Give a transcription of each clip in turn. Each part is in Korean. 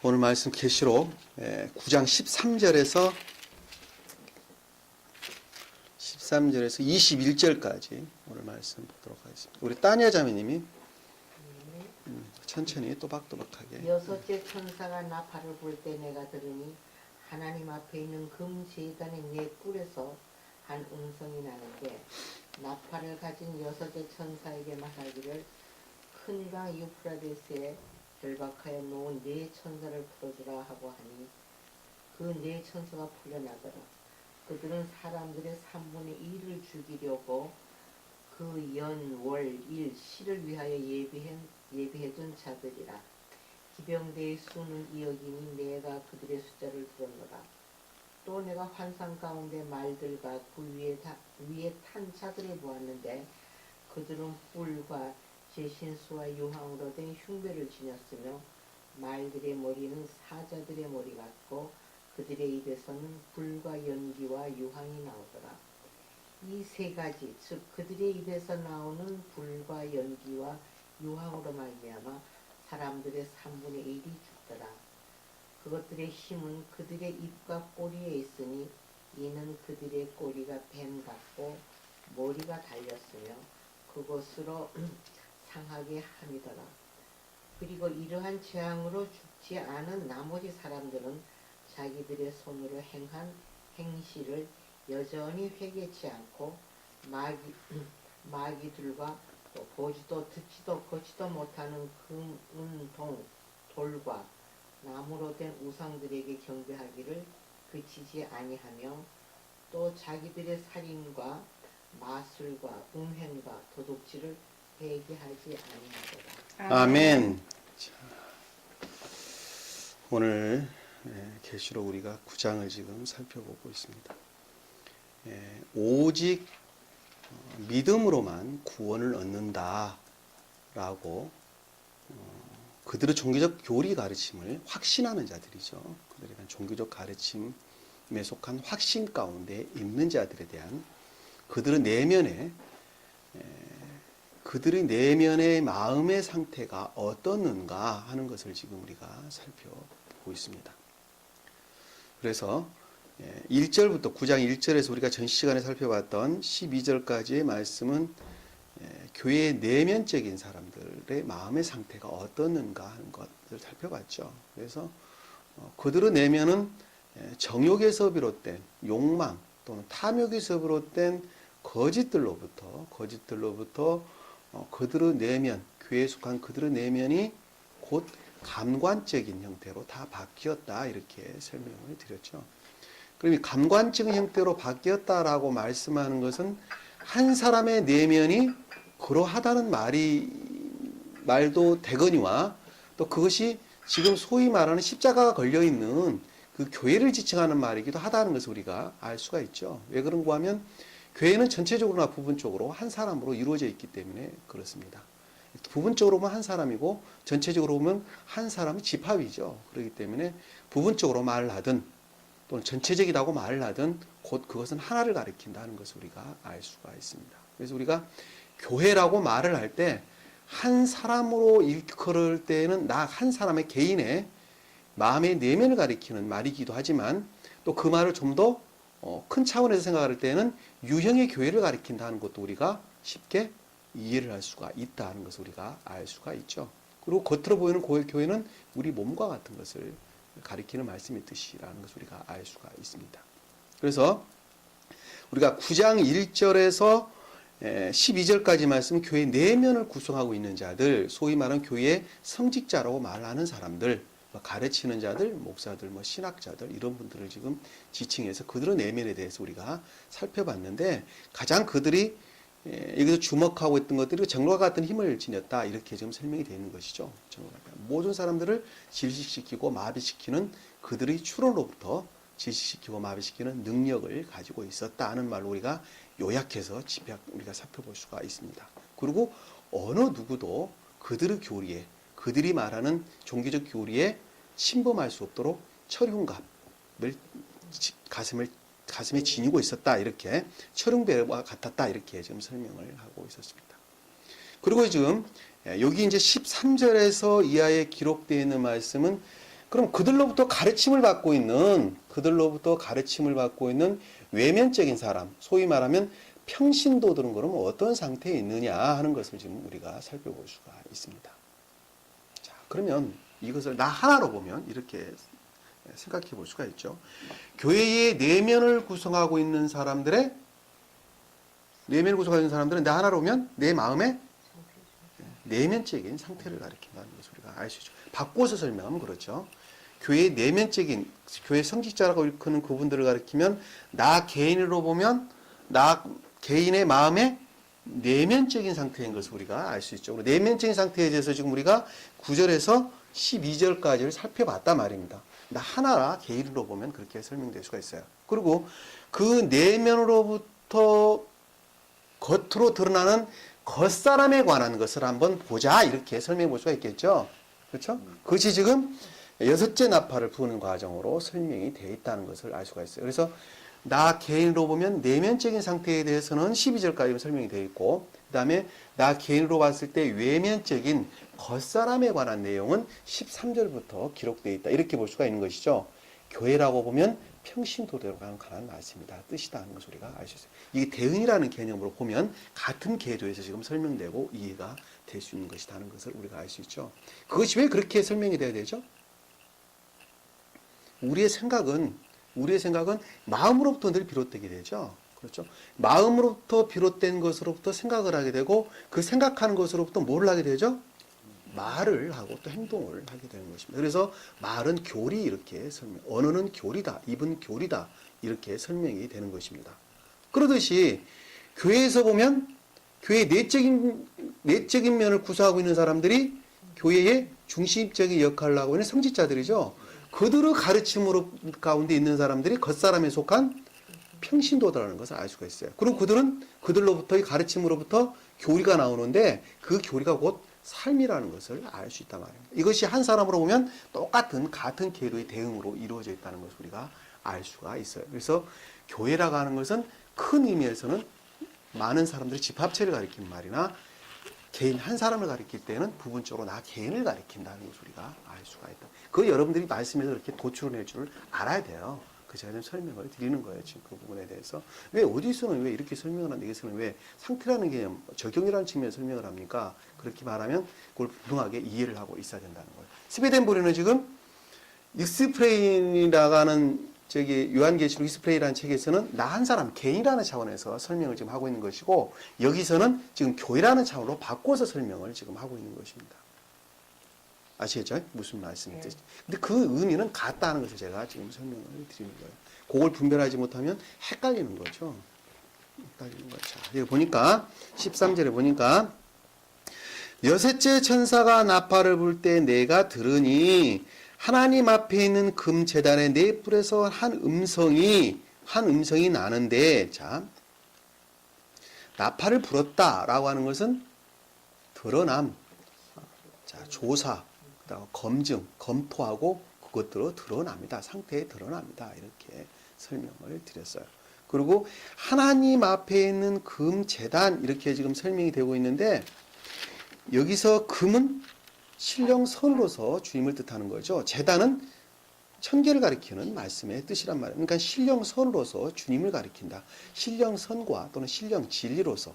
오늘 말씀 계시록 9장 13절에서 21절까지 오늘 말씀 보도록 하겠습니다. 우리 따니아 자매님이 천천히 또박또박하게. 여섯째 천사가 나팔을 불 때 내가 들으니 하나님 앞에 있는 금제단의 네 뿔에서 한 음성이 나는데 나팔을 가진 여섯째 천사에게 말하기를 큰 강 유프라데스에 결박하여 놓은 네 천사를 풀어주라 하고 하니 그 네 천사가 풀려나더라. 그들은 사람들의 3분의 1을 죽이려고 그 연, 월, 일, 시를 위하여 예비해둔 자들이라. 기병대의 수는 이억이니 내가 그들의 숫자를 들었노라. 또 내가 환상 가운데 말들과 그 위에 탄 자들을 보았는데 그들은 뿔과 제신수와 유황으로 된 흉배를 지녔으며 말들의 머리는 사자들의 머리 같고 그들의 입에서는 불과 연기와 유황이 나오더라. 이 세 가지, 즉 그들의 입에서 나오는 불과 연기와 유황으로 말미암아 사람들의 3분의 1이 죽더라. 그것들의 힘은 그들의 입과 꼬리에 있으니 이는 그들의 꼬리가 뱀 같고 머리가 달렸으며 그것으로 상하게 함이더라. 그리고 이러한 재앙으로 죽지 않은 나머지 사람들은 자기들의 손으로 행한 행실을 여전히 회개치 않고 마귀들과 또 보지도 듣지도 걷지도 못하는 금, 은, 동, 돌과 나무로 된 우상들에게 경배하기를 그치지 아니하며 또 자기들의 살인과 마술과 음행과 도둑질을 회개하지 아니하더라. 아멘. 자, 오늘 계시록 우리가 9장을 지금 살펴보고 있습니다. 오직 믿음으로만 구원을 얻는다라고 그들의 종교적 교리 가르침을 확신하는 자들이죠. 그들에 대한 종교적 가르침에 속한 확신 가운데 있는 자들에 대한 그들의 내면의 마음의 상태가 어떻는가 하는 것을 지금 우리가 살펴보고 있습니다. 그래서 1절부터 9장 1절에서 우리가 전 시간에 살펴봤던 12절까지의 말씀은 교회의 내면적인 사람들의 마음의 상태가 어떻는가 하는 것을 살펴봤죠. 그래서 그들의 내면은 정욕에서 비롯된 욕망 또는 탐욕에서 비롯된 거짓들로부터 그들의 내면, 교회에 속한 그들의 내면이 곧 감관적인 형태로 다 바뀌었다 이렇게 설명을 드렸죠. 그럼 이 감관적인 형태로 바뀌었다라고 말씀하는 것은 한 사람의 내면이 그러하다는 말도 되거니와 또 그것이 지금 소위 말하는 십자가가 걸려있는 그 교회를 지칭하는 말이기도 하다는 것을 우리가 알 수가 있죠. 왜 그런가 하면 교회는 전체적으로나 부분적으로 한 사람으로 이루어져 있기 때문에 그렇습니다. 부분적으로 보면 한 사람이고 전체적으로 보면 한 사람의 집합이죠. 그렇기 때문에 부분적으로 말을 하든 또는 전체적이라고 말을 하든 곧 그것은 하나를 가리킨다는 것을 우리가 알 수가 있습니다. 그래서 우리가 교회라고 말을 할 때 한 사람으로 일컬을 때는 나 한 사람의 개인의 마음의 내면을 가리키는 말이기도 하지만 또 그 말을 좀 더 큰 차원에서 생각할 때는 유형의 교회를 가리킨다는 것도 우리가 쉽게 이해를 할 수가 있다는 것을 우리가 알 수가 있죠. 그리고 겉으로 보이는 교회는 우리 몸과 같은 것을 가리키는 말씀의 뜻이라는 것을 우리가 알 수가 있습니다. 그래서 우리가 9장 1절에서 12절까지 말씀 교회 내면을 구성하고 있는 자들, 소위 말하는 교회의 성직자라고 말하는 사람들, 가르치는 자들, 목사들, 신학자들 이런 분들을 지금 지칭해서 그들의 내면에 대해서 우리가 살펴봤는데 가장 그들이 여기서 주목하고 있던 것들이 정과 같은 힘을 지녔다 이렇게 지금 설명이 되어 있는 것이죠. 모든 사람들을 질식시키고 마비시키는 그들의 추론으로부터 질식시키고 마비시키는 능력을 가지고 있었다는 말로 우리가 요약해서 우리가 살펴볼 수가 있습니다. 그리고 어느 누구도 그들의 교리에 그들이 말하는 종교적 교리에 침범할 수 없도록 철흉갑을 가슴에 지니고 있었다 이렇게 철흉배와 같았다 이렇게 지금 설명을 하고 있었습니다. 그리고 지금 여기 이제 13절에서 이하에 기록되어 있는 말씀은 그럼 그들로부터 가르침을 받고 있는 외면적인 사람, 소위 말하면 평신도들은 그러면 어떤 상태에 있느냐 하는 것을 지금 우리가 살펴볼 수가 있습니다. 자, 그러면 이것을 나 하나로 보면 이렇게 생각해 볼 수가 있죠. 교회의 내면을 구성하고 있는 사람들은 나 하나로 보면 내 마음의 내면적인 상태를 가리킨다는 것을 우리가 알 수 있죠. 바꿔서 설명하면 그렇죠. 교회의 내면적인, 교회 성직자라고 일컫는 그분들을 가리키면 나 개인으로 보면 나 개인의 마음의 내면적인 상태인 것을 우리가 알 수 있죠. 내면적인 상태에 대해서 지금 우리가 9절에서 12절까지를 살펴봤단 말입니다. 나 하나라 개인으로 보면 그렇게 설명될 수가 있어요. 그리고 그 내면으로부터 겉으로 드러나는 겉사람에 관한 것을 한번 보자 이렇게 설명해 볼 수가 있겠죠. 그렇죠? 그것이 지금 여섯째 나팔을 부는 과정으로 설명이 되어 있다는 것을 알 수가 있어요. 그래서 나 개인으로 보면 내면적인 상태에 대해서는 12절까지 설명이 되어 있고 그 다음에 나 개인으로 봤을 때 외면적인 겉사람에 관한 내용은 13절부터 기록되어 있다. 이렇게 볼 수가 있는 것이죠. 교회라고 보면 평신도대로 관한 말씀이다. 뜻이다 하는 것을 우리가 알 수 있어요. 이게 대응이라는 개념으로 보면 같은 계도에서 지금 설명되고 이해가 될 수 있는 것이다 하는 것을 우리가 알 수 있죠. 그것이 왜 그렇게 설명이 돼야 되죠? 우리의 생각은 마음으로부터 늘 비롯되게 되죠. 그렇죠? 마음으로부터 비롯된 것으로부터 생각을 하게 되고 그 생각하는 것으로부터 뭘 하게 되죠? 말을 하고 또 행동을 하게 되는 것입니다. 그래서 말은 교리 이렇게 설명, 언어는 교리다, 입은 교리다 이렇게 설명이 되는 것입니다. 그러듯이 교회에서 보면 교회의 내적인 면을 구성하고 있는 사람들이 교회의 중심적인 역할을 하고 있는 성직자들이죠. 그들의 가르침으로 가운데 있는 사람들이 겉사람에 속한 평신도다라는 것을 알 수가 있어요. 그럼 그들로부터의 가르침으로부터 교리가 나오는데 그 교리가 곧 삶이라는 것을 알 수 있단 말입니다. 이것이 한 사람으로 보면 같은 계도의 대응으로 이루어져 있다는 것을 우리가 알 수가 있어요. 그래서 교회라고 하는 것은 큰 의미에서는 많은 사람들이 집합체를 가리키는 말이나 개인 한 사람을 가리킬 때는 부분적으로 나 개인을 가리킨다는 것을 우리가 알 수가 있다. 그 여러분들이 말씀에서 이렇게 도출해낼 줄 알아야 돼요. 그 제가 좀 설명을 드리는 거예요. 지금 그 부분에 대해서. 왜 어디서는 왜 이렇게 설명을 하는데 여기서는 왜 상태라는 개념, 적용이라는 측면에서 설명을 합니까? 그렇게 말하면 그걸 분명하게 이해를 하고 있어야 된다는 거예요. 스웨덴보리는 지금 익스프레인이라고 하는 요한계시록 익스프레인이라는 책에서는 나 한 사람 개인이라는 차원에서 설명을 지금 하고 있는 것이고 여기서는 지금 교회라는 차원으로 바꿔서 설명을 지금 하고 있는 것입니다. 아시겠죠? 무슨 말씀인지. 근데 그 의미는 같다는 것을 제가 지금 설명을 드리는 거예요. 그걸 분별하지 못하면 헷갈리는 거죠. 헷갈리는 거죠. 자, 여기 보니까 13절에 보니까 여섯째 천사가 나팔을 불 때 내가 들으니 하나님 앞에 있는 금 제단의 네 뿔에서 한 음성이 나는데, 자, 나팔을 불었다라고 하는 것은 드러남, 자, 조사, 그다음 검증, 검토하고 그것들로 드러납니다. 상태에 드러납니다. 이렇게 설명을 드렸어요. 그리고 하나님 앞에 있는 금 제단 이렇게 지금 설명이 되고 있는데 여기서 금은 신령선으로서 주님을 뜻하는 거죠. 제단은 천계를 가리키는 말씀의 뜻이란 말이에요. 그러니까 신령선으로서 주님을 가리킨다. 신령선과 또는 신령진리로서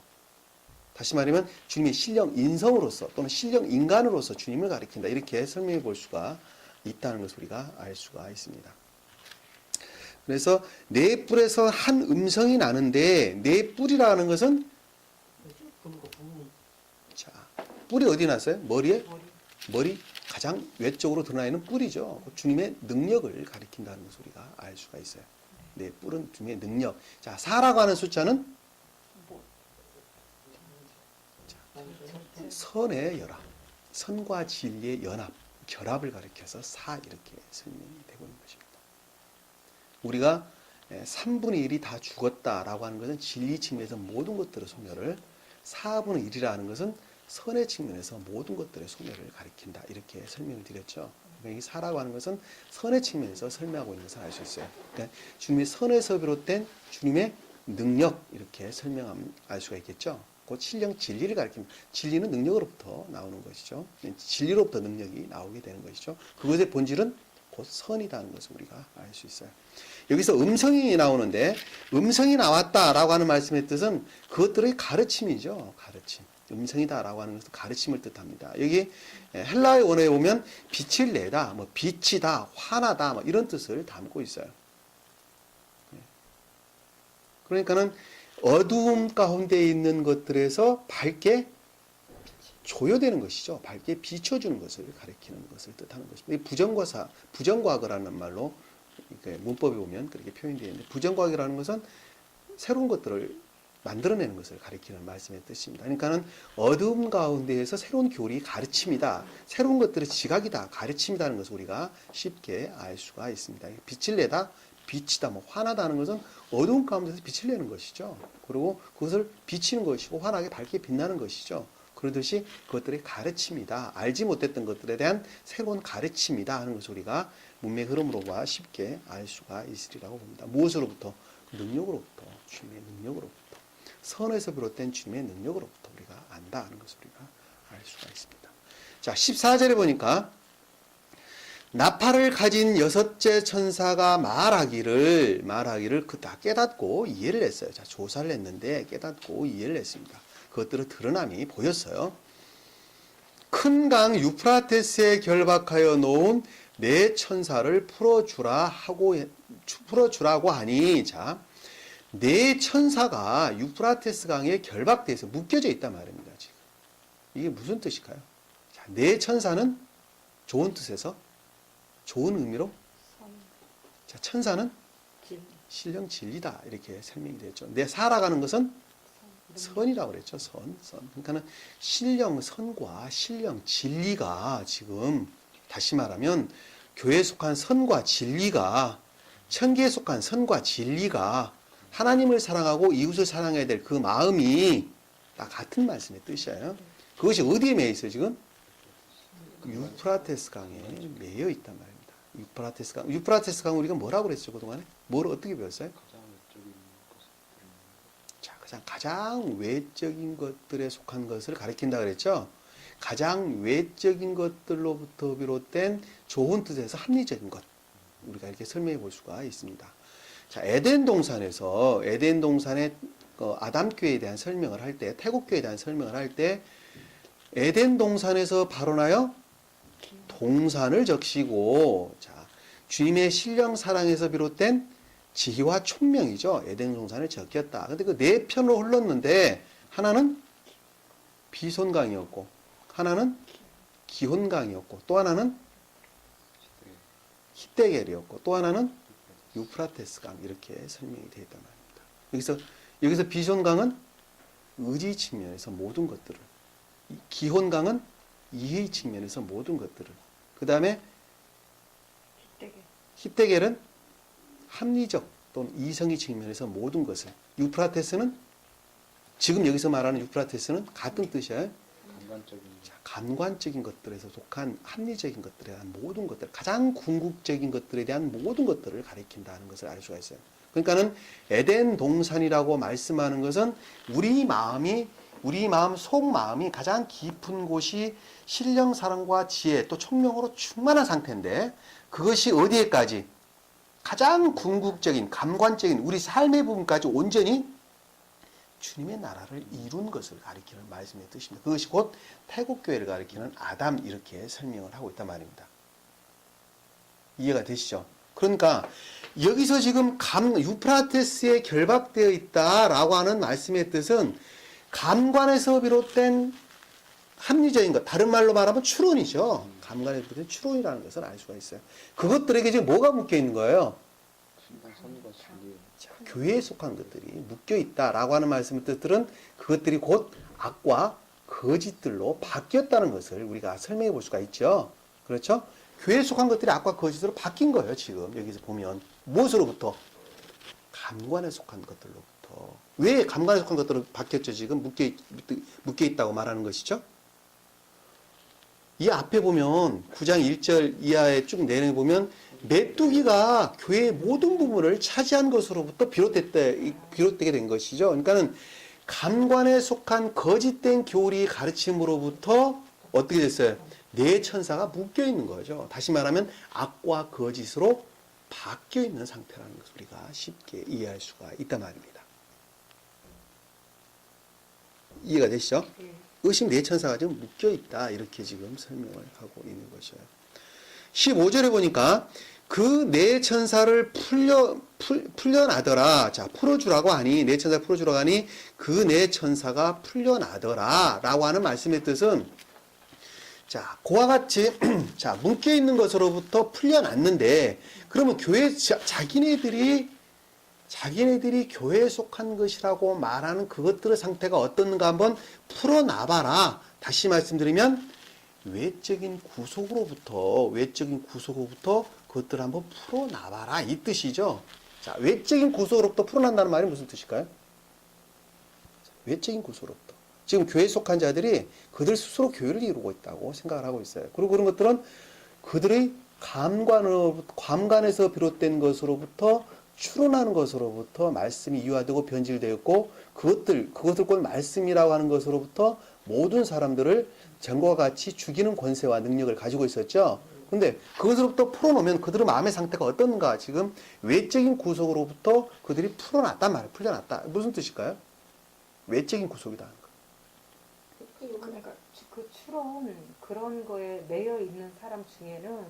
다시 말하면 주님의 신령인성으로서 또는 신령인간으로서 주님을 가리킨다. 이렇게 설명해 볼 수가 있다는 것을 우리가 알 수가 있습니다. 그래서 네 뿔에서 한 음성이 나는데 네 뿔이라는 것은 자, 뿔이 어디 났어요? 머리에? 머리 가장 외쪽으로 드러나 있는 뿔이죠. 주님의 능력을 가리킨다는 것을 우리가 알 수가 있어요. 네, 뿔은 주님의 능력. 자, 4라고 하는 숫자는 선의 연합, 선과 진리의 연합, 결합을 가리켜서 4 이렇게 설명이 되고 있는 것입니다. 우리가 3분의 1이 다 죽었다라고 하는 것은 진리 측면에서 모든 것들의 소멸을 4분의 1이라는 것은 선의 측면에서 모든 것들의 소멸을 가리킨다. 이렇게 설명을 드렸죠. 그러니까 이 4라고 하는 것은 선의 측면에서 설명하고 있는 것을 알 수 있어요. 그러니까 주님의 선에서 비롯된 주님의 능력 이렇게 설명하면 알 수가 있겠죠. 그 신령 진리를 가리킵니다. 진리는 능력으로부터 나오는 것이죠. 진리로부터 능력이 나오게 되는 것이죠. 그것의 본질은 곧 선이다는 것을 우리가 알 수 있어요. 여기서 음성이 나오는데 음성이 나왔다라고 하는 말씀의 뜻은 그것들의 가르침이죠. 가르침. 음성이다라고 하는 것은 가르침을 뜻합니다. 여기 헬라의 원어에 보면 빛을 내다, 뭐 빛이다, 환하다, 뭐 이런 뜻을 담고 있어요. 그러니까는 어두움 가운데 있는 것들에서 밝게 조여되는 것이죠. 밝게 비춰주는 것을 가리키는 것을 뜻하는 것입니다. 부정과사, 부정과학이라는 말로 문법에 보면 그렇게 표현되어 있는데 부정과학이라는 것은 새로운 것들을 만들어내는 것을 가리키는 말씀의 뜻입니다. 그러니까는 어두움 가운데에서 새로운 교리, 가르침이다. 새로운 것들의 지각이다. 가르침이라는 것을 우리가 쉽게 알 수가 있습니다. 빛을 내다, 빛이다, 뭐 환하다는 것은 어두운 가운데서 빛을 내는 것이죠. 그리고 그것을 비치는 것이고 환하게 밝게 빛나는 것이죠. 그러듯이 그것들의 가르침이다. 알지 못했던 것들에 대한 새로운 가르침이다 하는 것을 우리가 문맥 흐름으로가 쉽게 알 수가 있으리라고 봅니다. 무엇으로부터? 능력으로부터, 주님의 능력으로부터. 선에서 비롯된 주님의 능력으로부터 우리가 안다 하는 것을 우리가 알 수가 있습니다. 자, 14절에 보니까 나팔을 가진 여섯째 천사가 말하기를 그 다 깨닫고 이해를 했어요. 자, 조사를 했는데 깨닫고 이해를 했습니다. 그것들의 드러남이 보였어요. 큰 강 유프라테스에 결박하여 놓은 네 천사를 풀어주라고 하니, 자, 네 천사가 유프라테스 강에 결박돼서 묶여져 있단 말입니다. 지금 이게 무슨 뜻일까요? 자, 네 천사는 좋은 뜻에서 좋은 의미로, 자, 천사는 신령 진리다 이렇게 설명이 되죠. 내 살아가는 것은 선이라고 그랬죠. 선. 그러니까는 신령 선과 신령 진리가 지금 다시 말하면 교회에 속한 선과 진리가 천계에 속한 선과 진리가 하나님을 사랑하고 이웃을 사랑해야 될 그 마음이 다 같은 말씀의 뜻이에요. 그것이 어디에 매여 있어요, 지금? 유프라테스 강에 매여 있단 말입니다. 유프라테스 강 우리가 뭐라고 그랬죠, 그동안에? 뭘 어떻게 배웠어요? 자, 가장 외적인 것들에 속한 것을 가리킨다 그랬죠? 가장 외적인 것들로부터 비롯된 좋은 뜻에서 합리적인 것. 우리가 이렇게 설명해 볼 수가 있습니다. 자, 에덴 동산의 아담교회에 대한 설명을 할 때, 태국교회에 대한 설명을 할 때, 에덴 동산에서 발원하여 동산을 적시고, 자, 주님의 신령 사랑에서 비롯된 지혜와 총명이죠. 에덴 동산을 적였다. 근데 그 네 편으로 흘렀는데, 하나는 비손강이었고, 하나는 기혼강이었고, 또 하나는 히데겔이었고, 또 하나는 유프라테스강 이렇게 설명이 되어 있단 말입니다. 여기서 비손강은 의지 측면에서 모든 것들을, 기혼강은 이해 측면에서 모든 것들을, 그 다음에 히데겔은 합리적 또는 이성의 측면에서 모든 것을, 유프라테스는 지금 여기서 말하는 유프라테스는 같은 뜻이에요. 감관적인 것들에서 속한 합리적인 것들에 대한 모든 것들, 가장 궁극적인 것들에 대한 모든 것들을 가리킨다는 것을 알 수가 있어요. 그러니까는 에덴 동산이라고 말씀하는 것은 우리 마음 속마음이 가장 깊은 곳이 신령 사랑과 지혜 또 총명으로 충만한 상태인데, 그것이 어디에까지 가장 궁극적인 감관적인 우리 삶의 부분까지 온전히 주님의 나라를 이룬 것을 가리키는 말씀의 뜻입니다. 그것이 곧 태국교회를 가리키는 아담 이렇게 설명을 하고 있단 말입니다. 이해가 되시죠? 그러니까 여기서 지금 유프라테스에 결박되어 있다라고 하는 말씀의 뜻은 감관에서 비롯된 합리적인 것, 다른 말로 말하면 추론이죠. 감관에서 비롯된 추론이라는 것을 알 수가 있어요. 그것들에게 지금 뭐가 묶여 있는 거예요? 자, 교회에 속한 것들이 묶여 있다라고 하는 말씀의 뜻들은 그것들이 곧 악과 거짓들로 바뀌었다는 것을 우리가 설명해 볼 수가 있죠. 그렇죠? 교회에 속한 것들이 악과 거짓으로 바뀐 거예요. 지금 여기서 보면 무엇으로부터? 감관에 속한 것들로부터. 왜 감관에 속한 것들로 바뀌었죠? 지금 묶여 있다고 말하는 것이죠. 이 앞에 보면 9장 1절 이하에 쭉 내내 보면 메뚜기가 교회의 모든 부분을 차지한 것으로부터 비롯되게 된 것이죠. 그러니까는 감관에 속한 거짓된 교리 가르침으로부터 어떻게 됐어요? 네 천사가 묶여 있는 거죠. 다시 말하면 악과 거짓으로 바뀌어 있는 상태라는 것을 우리가 쉽게 이해할 수가 있단 말입니다. 이해가 되시죠? 예. 의식 네 천사가 지금 묶여 있다. 이렇게 지금 설명을 하고 있는 것이에요. 15절에 보니까 그 네 천사를 풀려나더라. 자, 풀어주라고 하니, 네 천사 풀어주라고 하니, 그 네 천사가 풀려나더라. 라고 하는 말씀의 뜻은, 자, 그와 같이, 자, 묶여있는 것으로부터 풀려났는데, 그러면 자기네들이 교회에 속한 것이라고 말하는 그것들의 상태가 어떻는가 한번 풀어놔봐라. 다시 말씀드리면, 외적인 구속으로부터 그것들을 한번 풀어놔봐라. 이 뜻이죠. 자, 외적인 구속으로부터 풀어난다는 말이 무슨 뜻일까요? 외적인 구속으로부터. 지금 교회에 속한 자들이 그들 스스로 교회를 이루고 있다고 생각을 하고 있어요. 그리고 그런 것들은 그들의 감관에서 비롯된 것으로부터 추론하는 것으로부터 말씀이 이화되고 변질되었고 그것들 곧 말씀이라고 하는 것으로부터 모든 사람들을 전과 같이 죽이는 권세와 능력을 가지고 있었죠. 근데 그것으로부터 풀어놓으면 그들의 마음의 상태가 어떤가? 지금 외적인 구속으로부터 그들이 풀어놨단 말이에요. 풀려났다. 무슨 뜻일까요? 외적인 구속이다. 그러니까 그 추론 그런 거에 매여 있는 사람 중에는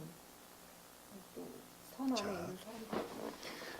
또 선 안에 있는 사람들.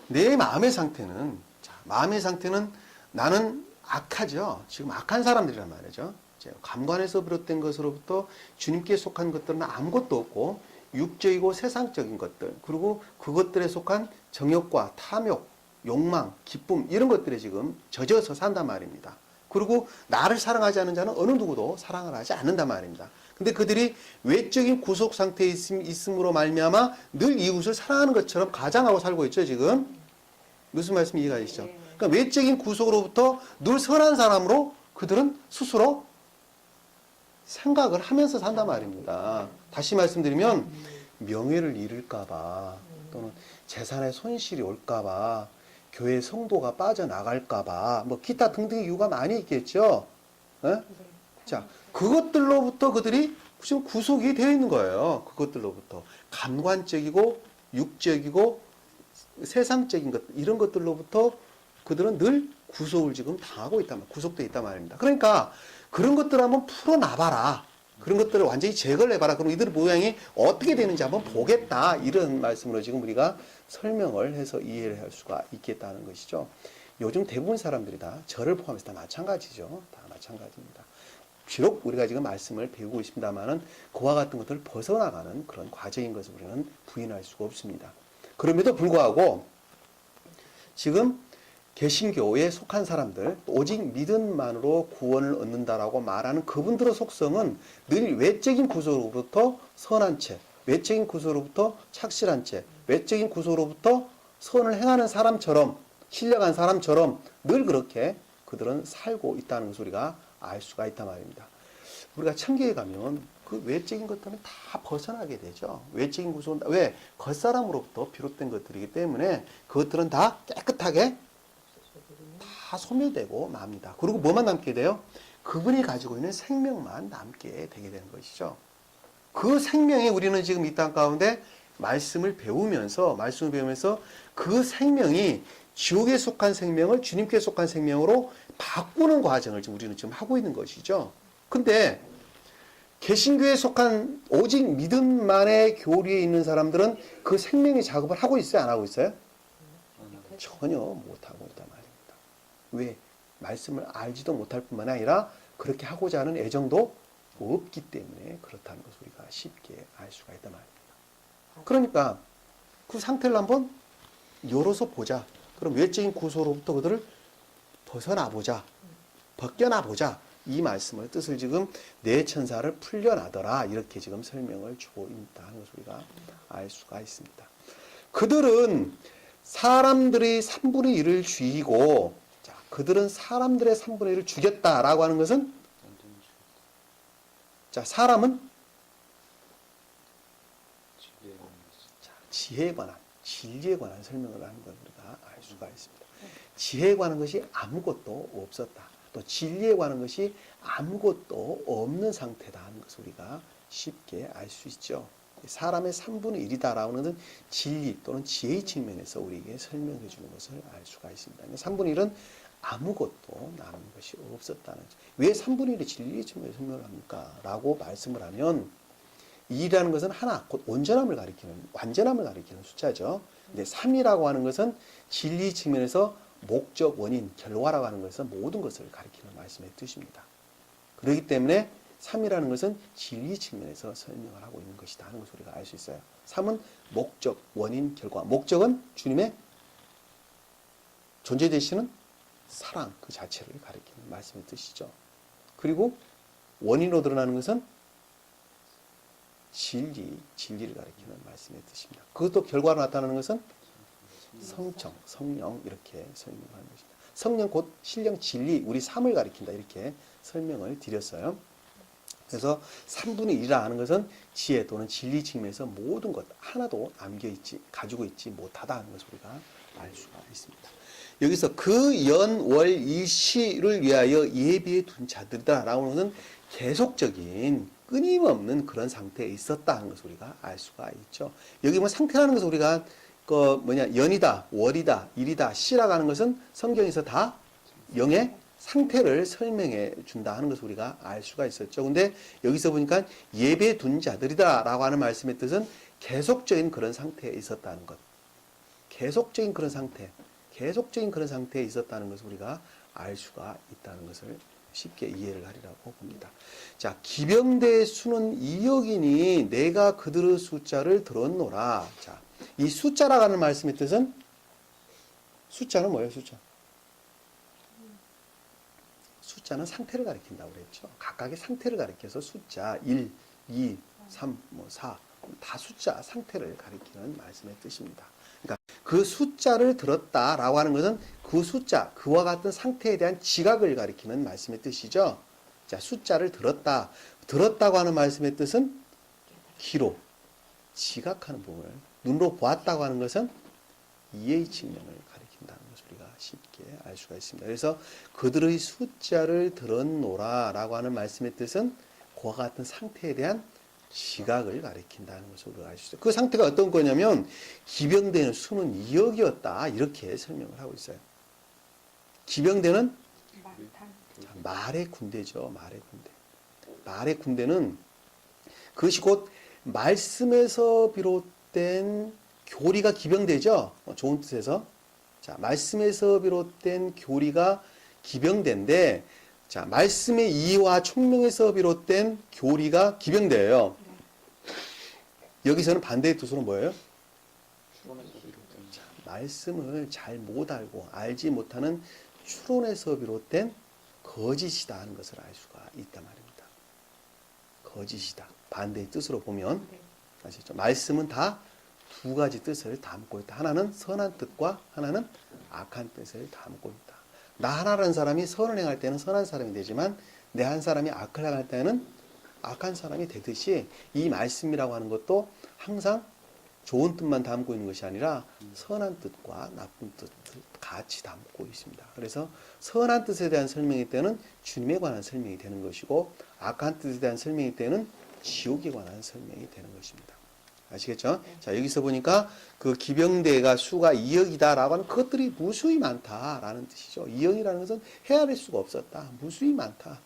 내 마음의 상태는, 자, 마음의 상태는 나는 악하죠. 지금 악한 사람들이란 말이죠. 감관에서 비롯된 것으로부터 주님께 속한 것들은 아무것도 없고 육적이고 세상적인 것들, 그리고 그것들에 속한 정욕과 탐욕, 욕망, 기쁨 이런 것들에 지금 젖어서 산단 말입니다. 그리고 나를 사랑하지 않는 자는 어느 누구도 사랑을 하지 않는단 말입니다. 근데 그들이 외적인 구속 상태에 있음으로 말미암아 늘 이웃을 사랑하는 것처럼 가장하고 살고 있죠, 지금. 무슨 말씀 이해가 되시죠? 그러니까 외적인 구속으로부터 늘 선한 사람으로 그들은 스스로 생각을 하면서 산단 말입니다. 다시 말씀드리면 명예를 잃을까봐 또는 재산의 손실이 올까봐 교회 성도가 빠져나갈까봐 뭐 기타 등등의 이유가 많이 있겠죠. 네? 자, 그것들로부터 그들이 지금 구속이 되어 있는 거예요. 그것들로부터 감관적이고 육적이고 세상적인 것 이런 것들로부터 그들은 늘 구속을 지금 당하고 있단 말입니다. 구속되어 있단 말입니다. 그러니까 그런 것들을 한번 풀어놔봐라. 그런 것들을 완전히 제거를 해봐라. 그럼 이들의 모양이 어떻게 되는지 한번 보겠다. 이런 말씀으로 지금 우리가 설명을 해서 이해를 할 수가 있겠다는 것이죠. 요즘 대부분 사람들이 다 저를 포함해서 다 마찬가지죠. 다 마찬가지입니다. 비록 우리가 지금 말씀을 배우고 있습니다만은 그와 같은 것들을 벗어나가는 그런 과정인 것을 우리는 부인할 수가 없습니다. 그럼에도 불구하고 지금 개신교에 속한 사람들, 오직 믿음만으로 구원을 얻는다라고 말하는 그분들의 속성은 늘 외적인 구조로부터 선한 채, 외적인 구조로부터 착실한 채, 외적인 구조로부터 선을 행하는 사람처럼, 신령한 사람처럼 늘 그렇게 그들은 살고 있다는 것을 우리가 알 수가 있단 말입니다. 우리가 천계에 가면 그 외적인 것들은 다 벗어나게 되죠. 외적인 구조는 왜? 겉사람으로부터 비롯된 것들이기 때문에 그것들은 다 깨끗하게 다 소멸되고 맙니다. 그리고 뭐만 남게 돼요? 그분이 가지고 있는 생명만 남게 되게 되는 것이죠. 그 생명이 우리는 지금 이 땅 가운데 말씀을 배우면서 그 생명이 지옥에 속한 생명을 주님께 속한 생명으로 바꾸는 과정을 지금 우리는 지금 하고 있는 것이죠. 근데 개신교에 속한 오직 믿음만의 교리에 있는 사람들은 그 생명의 작업을 하고 있어요? 안 하고 있어요? 전혀 못하고 있단 말입니다. 왜? 말씀을 알지도 못할 뿐만 아니라 그렇게 하고자 하는 애정도 없기 때문에 그렇다는 것을 우리가 쉽게 알 수가 있단 말입니다. 그러니까 그 상태를 한번 열어서 보자. 그럼 외적인 구소로부터 그들을 벗어나보자. 벗겨나보자. 이 말씀을 뜻을 지금 네 천사를 풀려나더라. 이렇게 지금 설명을 주고 있다는 것을 우리가 알 수가 있습니다. 그들은 사람들의 3분의 1을 죽이고, 자, 그들은 사람들의 3분의 1을 죽였다라고 하는 것은, 자, 사람은 지혜에 관한, 진리에 관한 설명을 하는 걸 우리가 알 수가 있습니다. 지혜에 관한 것이 아무것도 없었다. 또 진리에 관한 것이 아무것도 없는 상태다 하는 것을 우리가 쉽게 알 수 있죠. 사람의 3분의 1이다라고 하는 진리 또는 지혜의 측면에서 우리에게 설명해 주는 것을 알 수가 있습니다. 3분의 1은 아무것도 남은 것이 없었다는 거죠. 왜 3분의 1이 진리의 측면에서 설명을 합니까? 라고 말씀을 하면 2라는 것은 하나, 곧 온전함을 가리키는, 완전함을 가리키는 숫자죠. 근데 3이라고 하는 것은 진리 측면에서 목적, 원인, 결과라고 하는 것은 모든 것을 가리키는 말씀의 뜻입니다. 그렇기 때문에 3이라는 것은 진리 측면에서 설명을 하고 있는 것이다 하는 것을 우리가 알 수 있어요. 3은 목적, 원인, 결과. 목적은 주님의 존재 되시는 사랑 그 자체를 가리키는 말씀의 뜻이죠. 그리고 원인으로 드러나는 것은 진리를 가리키는 말씀의 뜻입니다. 그것도 결과로 나타나는 것은 성청, 성령 이렇게 설명을 하는 것입니다. 성령 곧 신령 진리, 우리 삶을 가리킨다 이렇게 설명을 드렸어요. 그래서 3분의 1이라 하는 것은 지혜 또는 진리 측면에서 모든 것 하나도 가지고 있지 못하다 하는 것을 우리가 알 수가 있습니다. 여기서 그 연, 월, 일시를 위하여 예비해 둔 자들이다 라고 하는 것은 계속적인 끊임없는 그런 상태에 있었다 하는 것을 우리가 알 수가 있죠. 여기 뭐 상태라는 것을 우리가 연이다, 월이다, 일이다, 시라고 하는 것은 성경에서 다 영의 상태를 설명해 준다 하는 것을 우리가 알 수가 있었죠. 근데 여기서 보니까 예배 둔 자들이다 라고 하는 말씀의 뜻은 계속적인 그런 상태에 있었다는 것. 계속적인 그런 상태에 있었다는 것을 우리가 알 수가 있다는 것을 쉽게 이해를 하리라고 봅니다. 자, 기병대의 수는 2억이니 내가 그들의 숫자를 들었노라. 자, 이 숫자라고 하는 말씀의 뜻은 숫자는 뭐예요, 숫자? 숫자는 상태를 가리킨다고 그랬죠. 각각의 상태를 가리켜서 숫자 1, 2, 3, 4 다 숫자 상태를 가리키는 말씀의 뜻입니다. 그러니까 그 숫자를 들었다라고 하는 것은 그 숫자, 그와 같은 상태에 대한 지각을 가리키는 말씀의 뜻이죠. 자, 숫자를 들었다고 하는 말씀의 뜻은 귀로 지각하는 부분을 눈으로 보았다고 하는 것은 이해의 측면을 가리킨다는 것을 우리가 쉽게 알 수가 있습니다. 그래서 그들의 숫자를 들었노라 라고 하는 말씀의 뜻은 그와 같은 상태에 대한 지각을 가리킨다는 것을 우리가 알 수 있어요. 그 상태가 어떤 거냐면 기병대는 수는 2억이었다 이렇게 설명을 하고 있어요. 기병대는 말의 군대죠. 말의 군대는 그것이 곧 말씀에서 비롯된 교리가 기병대죠. 좋은 뜻에서. 자, 말씀에서 비롯된 교리가 기병대인데, 자, 말씀의 이해와 총명에서 비롯된 교리가 기병대예요. 여기서는 반대의 뜻으로 뭐예요? 자, 말씀을 잘 못 알고 알지 못하는 추론에서 비롯된 거짓이다 하는 것을 알 수가 있단 말입니다. 거짓이다. 반대의 뜻으로 보면 아시죠? 말씀은 다 두 가지 뜻을 담고 있다. 하나는 선한 뜻과 하나는 악한 뜻을 담고 있다. 나 하나라는 사람이 선을 행할 때는 선한 사람이 되지만 내 한 사람이 악을 행할 때는 악한 사람이 되듯이 이 말씀이라고 하는 것도 항상 좋은 뜻만 담고 있는 것이 아니라 선한 뜻과 나쁜 뜻을 같이 담고 있습니다. 그래서 선한 뜻에 대한 설명일 때는 주님에 관한 설명이 되는 것이고 악한 뜻에 대한 설명일 때는 지옥에 관한 설명이 되는 것입니다. 아시겠죠? 자, 여기서 보니까 그 기병대가 수가 2억이다라고 하는 그것들이 무수히 많다라는 뜻이죠. 2억이라는 것은 헤아릴 수가 없었다. 무수히 많다.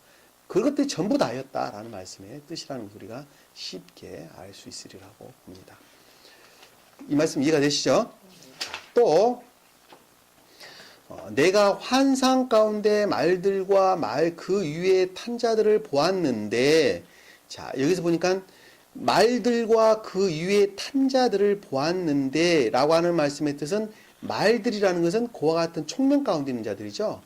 그것들이 전부 다였다라는 말씀의 뜻이라는 걸 우리가 쉽게 알 수 있으리라고 봅니다. 이 말씀 이해가 되시죠? 또 내가 환상 가운데 말들과 말 그 위에 탄 자들을 보았는데, 자, 여기서 보니까 말들과 그 위에 탄 자들을 보았는데 라고 하는 말씀의 뜻은 말들이라는 것은 그와 같은 총명 가운데 있는 자들이죠.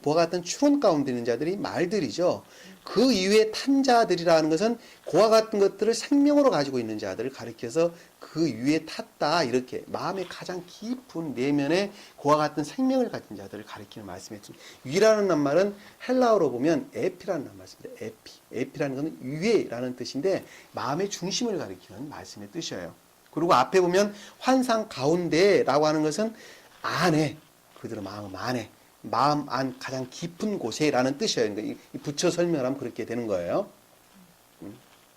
그와 같은 추론 가운데 있는 자들이 말들이죠. 그 이외에 탄 자들이라는 것은 그와 같은 것들을 생명으로 가지고 있는 자들을 가리켜서 그 위에 탔다 이렇게 마음의 가장 깊은 내면에 그와 같은 생명을 가진 자들을 가리키는 말씀이었습니다. 위라는 말은 헬라어로 보면 에피라는 말씀입니다. 에피라는 것은 위에라는 뜻인데 마음의 중심을 가리키는 말씀의 뜻이에요. 그리고 앞에 보면 환상 가운데라고 하는 것은 안에, 그들의 마음 안에, 마음 안 가장 깊은 곳에라는 뜻이에요. 그러니까 붙여 설명하면 그렇게 되는 거예요.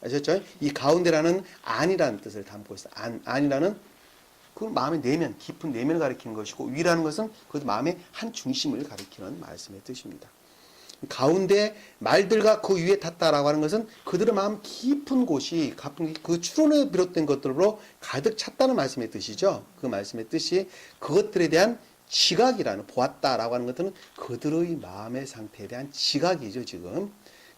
아셨죠? 이 가운데라는 안이라는 뜻을 담고 있어요. 안이라는 그 마음의 내면, 깊은 내면을 가리키는 것이고 위라는 것은 그 마음의 한 중심을 가리키는 말씀의 뜻입니다. 가운데 말들과 그 위에 탔다라고 하는 것은 그들의 마음 깊은 곳이 그 추론에 비롯된 것들로 가득 찼다는 말씀의 뜻이죠. 그 말씀의 뜻이 그것들에 대한 지각이라는 보았다라고 하는 것들은 그들의 마음의 상태에 대한 지각이죠. 지금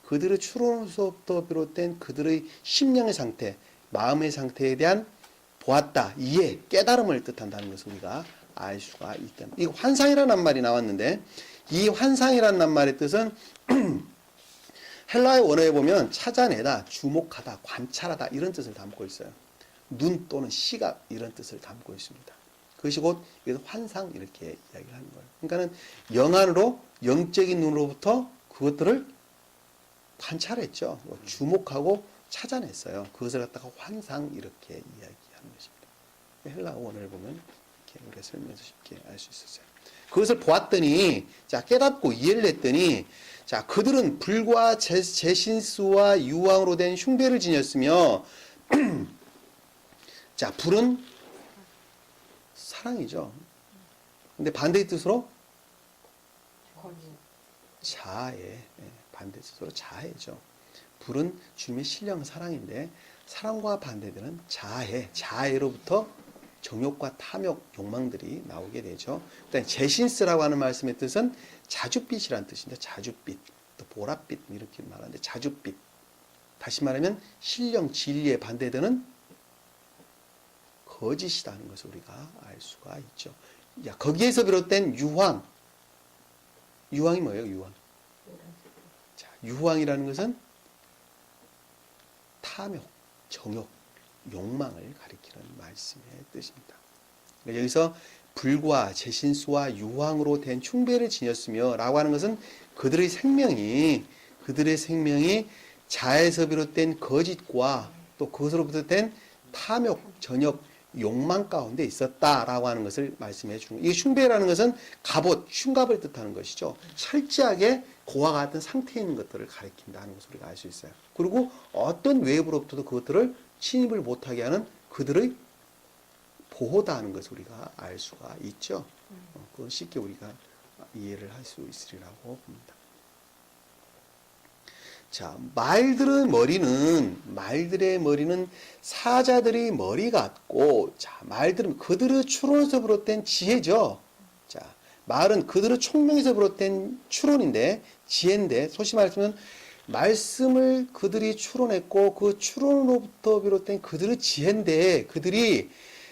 그들의 추론에서부터 비롯된 그들의 심령의 상태, 마음의 상태에 대한 보았다, 이해, 깨달음을 뜻한다는 것을 우리가 알 수가 있다. 이 환상이라는 말이 나왔는데 이 환상이라는 낱말의 뜻은 헬라의 원어에 보면 찾아내다, 주목하다, 관찰하다 이런 뜻을 담고 있어요. 눈 또는 시각 이런 뜻을 담고 있습니다. 그것이 곧 환상 이렇게 이야기를 하는 거예요. 그러니까는 영안으로 영적인 눈으로부터 그것들을 관찰했죠. 주목하고 찾아냈어요. 그것을 갖다가 환상 이렇게 이야기하는 것입니다. 헬라 원어를 보면 이렇게 우리가 설명해서 쉽게 알 수 있었어요. 그것을 보았더니 자 깨닫고 이해를 했더니 자 그들은 불과 제신수와 유황으로 된 흉배를 지녔으며 자 불은 사랑이죠. 근데 반대의 뜻으로 자애, 반대 뜻으로 자애죠. 불은 주님의 신령 사랑인데 사랑과 반대되는 자애, 자애로부터 정욕과 탐욕, 욕망들이 나오게 되죠. 일단 제신스라고 하는 말씀의 뜻은 자줏빛이라는 뜻인데 자줏빛, 또 보랏빛 이렇게 말하는데 자줏빛. 다시 말하면 신령 진리에 반대되는 거짓이라는 것을 우리가 알 수가 있죠. 야, 거기에서 비롯된 유황. 유황이 뭐예요? 유황. 자, 유황이라는 것은 탐욕, 정욕, 욕망을 가리키는 말씀의 뜻입니다. 여기서 불과 제신수와 유황으로 된 흉배를 지녔으며 라고 하는 것은 그들의 생명이 자에서 비롯된 거짓과 또 그것으로부터 된 탐욕, 전욕, 욕망 가운데 있었다라고 하는 것을 말씀해 주는 거예요. 이 흉배라는 것은 갑옷, 흉갑을 뜻하는 것이죠. 철저하게 고와 같은 상태에 있는 것들을 가리킨다는 것을 우리가 알 수 있어요. 그리고 어떤 외부로부터도 그것들을 침입을 못하게 하는 그들의 보호다 하는 것을 우리가 알 수가 있죠. 그건 쉽게 우리가 이해를 할 수 있으리라고 봅니다. 자, 말들의 머리는 사자들의 머리 같고, 자, 말들은 그들의 추론에서 비롯된 지혜죠. 자, 말은 그들의 총명에서 비롯된 추론인데, 지혜인데, 소위 말하면 말씀을 그들이 추론했고, 그 추론으로부터 비롯된 그들의 지혜인데, 그들이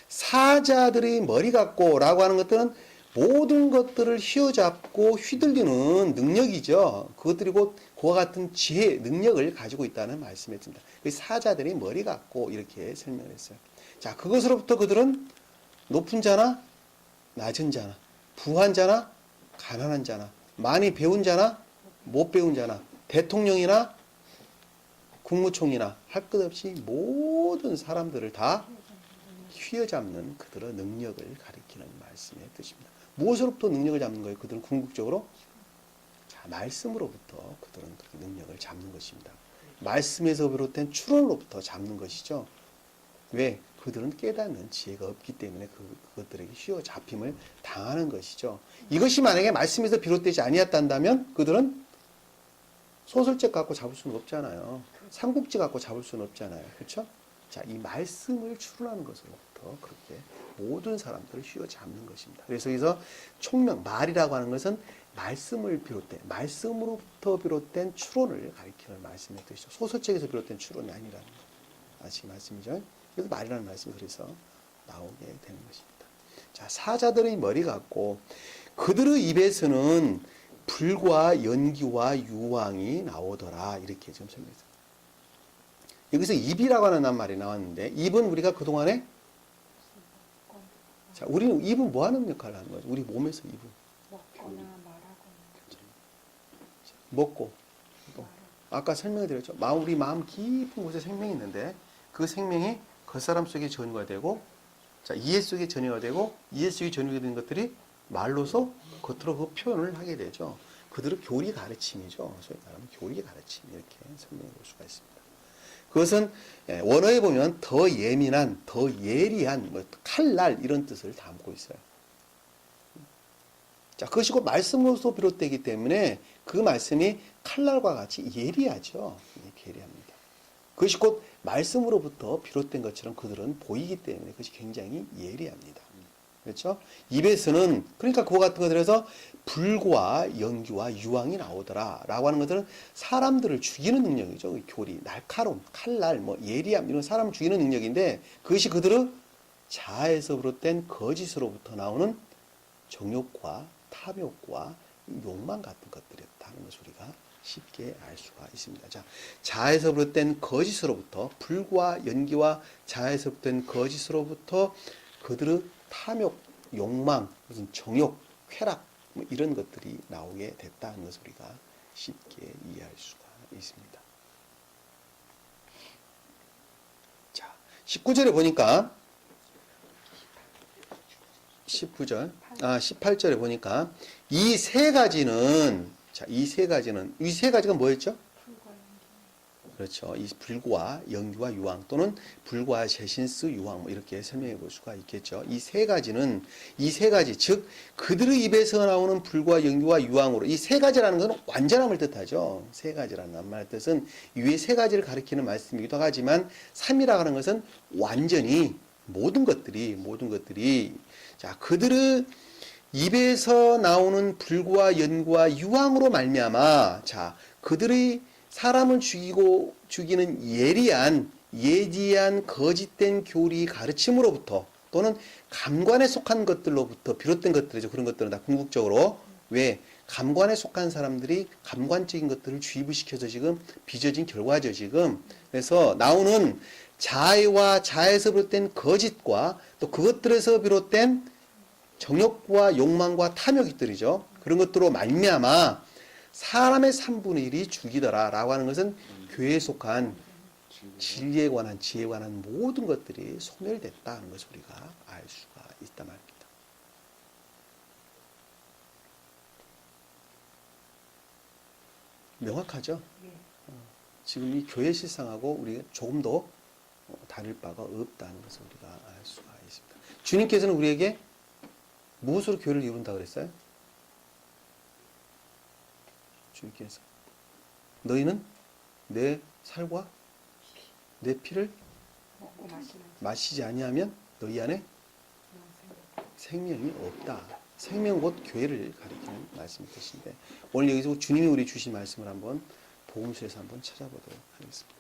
사자들의 머리 같고, 라고 하는 것들은 모든 것들을 휘어잡고 휘둘리는 능력이죠. 그것들이 곧 그와 같은 지혜, 능력을 가지고 있다는 말씀이 듭니다. 사자들이 머리 같고 이렇게 설명을 했어요. 자, 그것으로부터 그들은 높은 자나 낮은 자나 부한 자나 가난한 자나 많이 배운 자나 못 배운 자나 대통령이나 국무총리나 할 것 없이 모든 사람들을 다 휘어잡는 그들의 능력을 가리키는 말씀의 뜻입니다. 무엇으로부터 능력을 잡는 거예요? 그들은 궁극적으로 자, 말씀으로부터 그들은 그 능력을 잡는 것입니다. 말씀에서 비롯된 추론으로부터 잡는 것이죠. 왜? 그들은 깨닫는 지혜가 없기 때문에 그것들에게 휘어잡힘을 당하는 것이죠. 이것이 만약에 말씀에서 비롯되지 아니었단다면 그들은 소설책 갖고 잡을 수는 없잖아요. 삼국지 갖고 잡을 수는 없잖아요. 그렇죠? 자, 이 말씀을 추론하는 것으로부터 그렇게 모든 사람들을 휘어잡는 것입니다. 그래서 여기서 총명, 말이라고 하는 것은 말씀으로부터 비롯된 추론을 가리키는 말씀의 뜻이죠. 소설책에서 비롯된 추론이 아니라는 거. 아시는 말씀이죠. 그래서 말이라는 말씀이 그래서 나오게 되는 것입니다. 자, 사자들의 머리 같고 그들의 입에서는 불과 연기와 유황이 나오더라. 이렇게 좀 설명했습니다. 여기서 입이라고 하는 말이 나왔는데 입은 우리가 그동안에 자, 우리는 입은 뭐 하는 역할을 하는 거죠? 우리 몸에서 입은 먹거나 말하거나 먹고 또 아까 설명드렸죠. 우리 마음 깊은 곳에 생명이 있는데 그 생명이 겉사람 속에 전이가 되고 자, 이해 속에 전이가 되고 이해 속에 전이가 되는 것들이 말로서 겉으로 그 표현을 하게 되죠. 그들의 교리 가르침이죠. 소위 말하면 교리 가르침 이렇게 설명해 볼 수가 있습니다. 그것은 원어에 보면 더 예민한, 더 예리한, 뭐 칼날 이런 뜻을 담고 있어요. 자, 그것이 곧 말씀으로서 비롯되기 때문에 그 말씀이 칼날과 같이 예리하죠. 예리합니다. 그것이 곧 말씀으로부터 비롯된 것처럼 그들은 보이기 때문에 그것이 굉장히 예리합니다. 그렇죠? 입에서는 그러니까 그와 같은 것들에서 불과 연기와 유황이 나오더라 라고 하는 것들은 사람들을 죽이는 능력이죠. 교리, 날카로움, 칼날, 뭐 예리함 이런 사람을 죽이는 능력인데 그것이 그들의 자아에서 비롯된 거짓으로부터 나오는 정욕과 탐욕과 욕망 같은 것들이었다는 것을 우리가 쉽게 알 수가 있습니다. 자, 자아에서 비롯된 거짓으로부터 불과 연기와 자아에서 비롯된 거짓으로부터 그들의 탐욕, 욕망, 무슨 정욕, 쾌락 뭐 이런 것들이 나오게 됐다는 것을 우리가 쉽게 이해할 수가 있습니다. 자, 19절에 보니까 18절에 보니까 이 세 가지는 이 세 가지가 뭐였죠? 그렇죠. 이 불과 연기와 유황 또는 불과 제신스 유황 뭐 이렇게 설명해 볼 수가 있겠죠. 이 세 가지 즉 그들의 입에서 나오는 불과 연기와 유황으로 이 세 가지라는 것은 완전함을 뜻하죠. 세 가지라는 말 뜻은 위에 세 가지를 가리키는 말씀이기도 하지만 3이라고 하는 것은 완전히 모든 것들이 자 그들의 입에서 나오는 불과 연기와 유황으로 말미암아 자 그들의 사람을 죽이는 예리한 거짓된 교리 가르침으로부터 또는 감관에 속한 것들로부터 비롯된 것들이죠. 그런 것들은 다 궁극적으로 왜 감관에 속한 사람들이 감관적인 것들을 주입을 시켜서 지금 빚어진 결과죠. 지금 그래서 나오는 자아와 자아에서 비롯된 거짓과 또 그것들에서 비롯된 정욕과 욕망과 탐욕들이죠. 그런 것들로 말미암아 사람의 3분의 1이 죽이더라 라고 하는 것은 교회에 속한 진리에 관한 지혜에 관한 모든 것들이 소멸됐다는 것을 우리가 알 수가 있단 말입니다. 명확하죠? 지금 이 교회 실상하고 우리가 조금 더 다를 바가 없다는 것을 우리가 알 수가 있습니다. 주님께서는 우리에게 무엇으로 교회를 이룬다 그랬어요? 주님께서 너희는 내 살과 내 피를 마시지 아니하면 너희 안에 생명이 없다. 생명 곧 교회를 가리키는 말씀의 뜻인데 오늘 여기서 주님이 우리 주신 말씀을 한번 복음서에서 한번 찾아보도록 하겠습니다.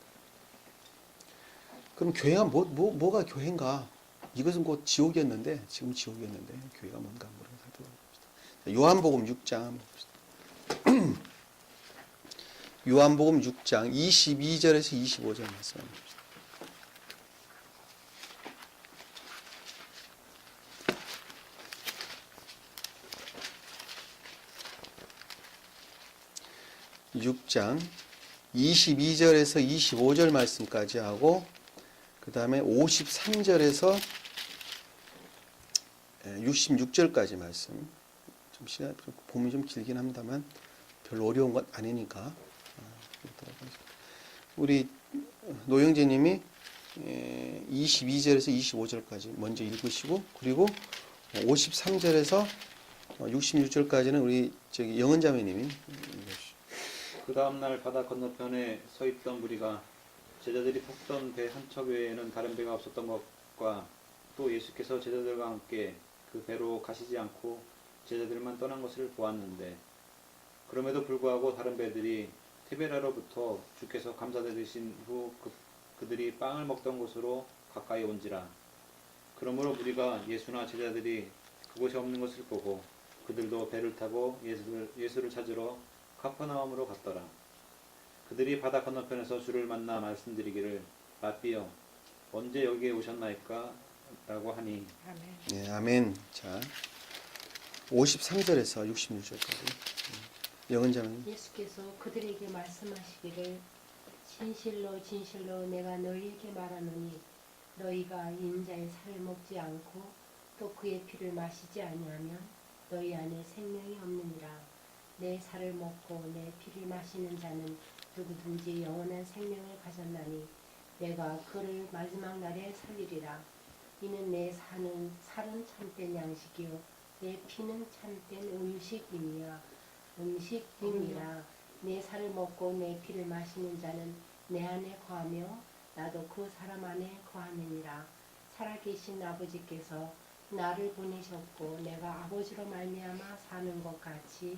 그럼 교회가 뭐가 교회인가? 이것은 곧 지옥이었는데 지금 지옥이었는데 교회가 뭔가 한번 살펴봅시다. 요한복음 6장 한번 봅시다. 요한복음 6장 22절에서 25절 말씀합니다. (6장) 22절에서 25절 말씀까지 하고 그 다음에 53절에서 66절까지 말씀. 좀 시간 보면 좀 길긴 합니다만 별로 어려운 건 아니니까 우리 노영재님이 22절에서 25절까지 먼저 읽으시고 그리고 53절에서 66절까지는 우리 영은자매님이 읽으시죠. 그 다음날 바다 건너편에 서 있던 무리가 제자들이 탔던 배 한 척 외에는 다른 배가 없었던 것과 또 예수께서 제자들과 함께 그 배로 가시지 않고 제자들만 떠난 것을 보았는데 그럼에도 불구하고 다른 배들이 티베라로부터 주께서 감사드리신 후 그들이 빵을 먹던 곳으로 가까이 온지라. 그러므로 무리가 예수나 제자들이 그곳에 없는 것을 보고 그들도 배를 타고 예수를 찾으러 카퍼나움으로 갔더라. 그들이 바다 건너편에서 주를 만나 말씀드리기를 라삐여 언제 여기에 오셨나이까? 라고 하니 아멘. 네, 아멘. 자, 53절에서 66절까지. 영은자는 예수께서 그들에게 말씀하시기를 진실로 진실로 내가 너희에게 말하노니 너희가 인자의 살을 먹지 않고 또 그의 피를 마시지 아니하면 너희 안에 생명이 없느니라. 내 살을 먹고 내 피를 마시는 자는 누구든지 영원한 생명을 가졌나니 내가 그를 마지막 날에 살리리라. 이는 내 살은 참된 양식이요 내 피는 참된 음식임이라. 내 살을 먹고 내 피를 마시는 자는 내 안에 거하며 나도 그 사람 안에 거하느니라. 살아계신 아버지께서 나를 보내셨고 내가 아버지로 말미암아 사는 것 같이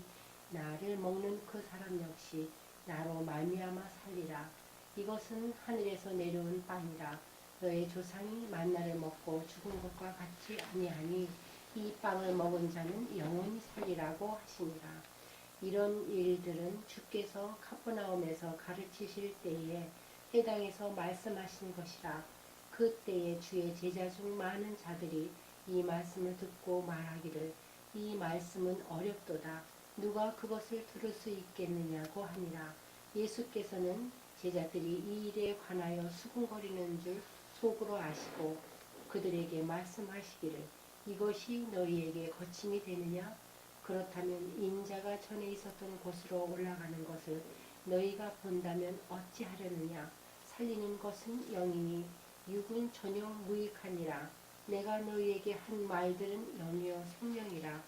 나를 먹는 그 사람 역시 나로 말미암아 살리라. 이것은 하늘에서 내려온 빵이라. 너의 조상이 만나를 먹고 죽은 것과 같이 아니하니 이 빵을 먹은 자는 영원히 살리라고 하시니라. 이런 일들은 주께서 카퍼나움에서 가르치실 때에 해당해서 말씀하신 것이라. 그때에 주의 제자 중 많은 자들이 이 말씀을 듣고 말하기를 이 말씀은 어렵도다. 누가 그것을 들을 수 있겠느냐고 하니라. 예수께서는 제자들이 이 일에 관하여 수군거리는 줄 속으로 아시고 그들에게 말씀하시기를 이것이 너희에게 거침이 되느냐? 그렇다면 인자가 전에 있었던 곳으로 올라가는 것을 너희가 본다면 어찌하려느냐? 살리는 것은 영이니 육은 전혀 무익하니라. 내가 너희에게 한 말들은 영이요 생명이라.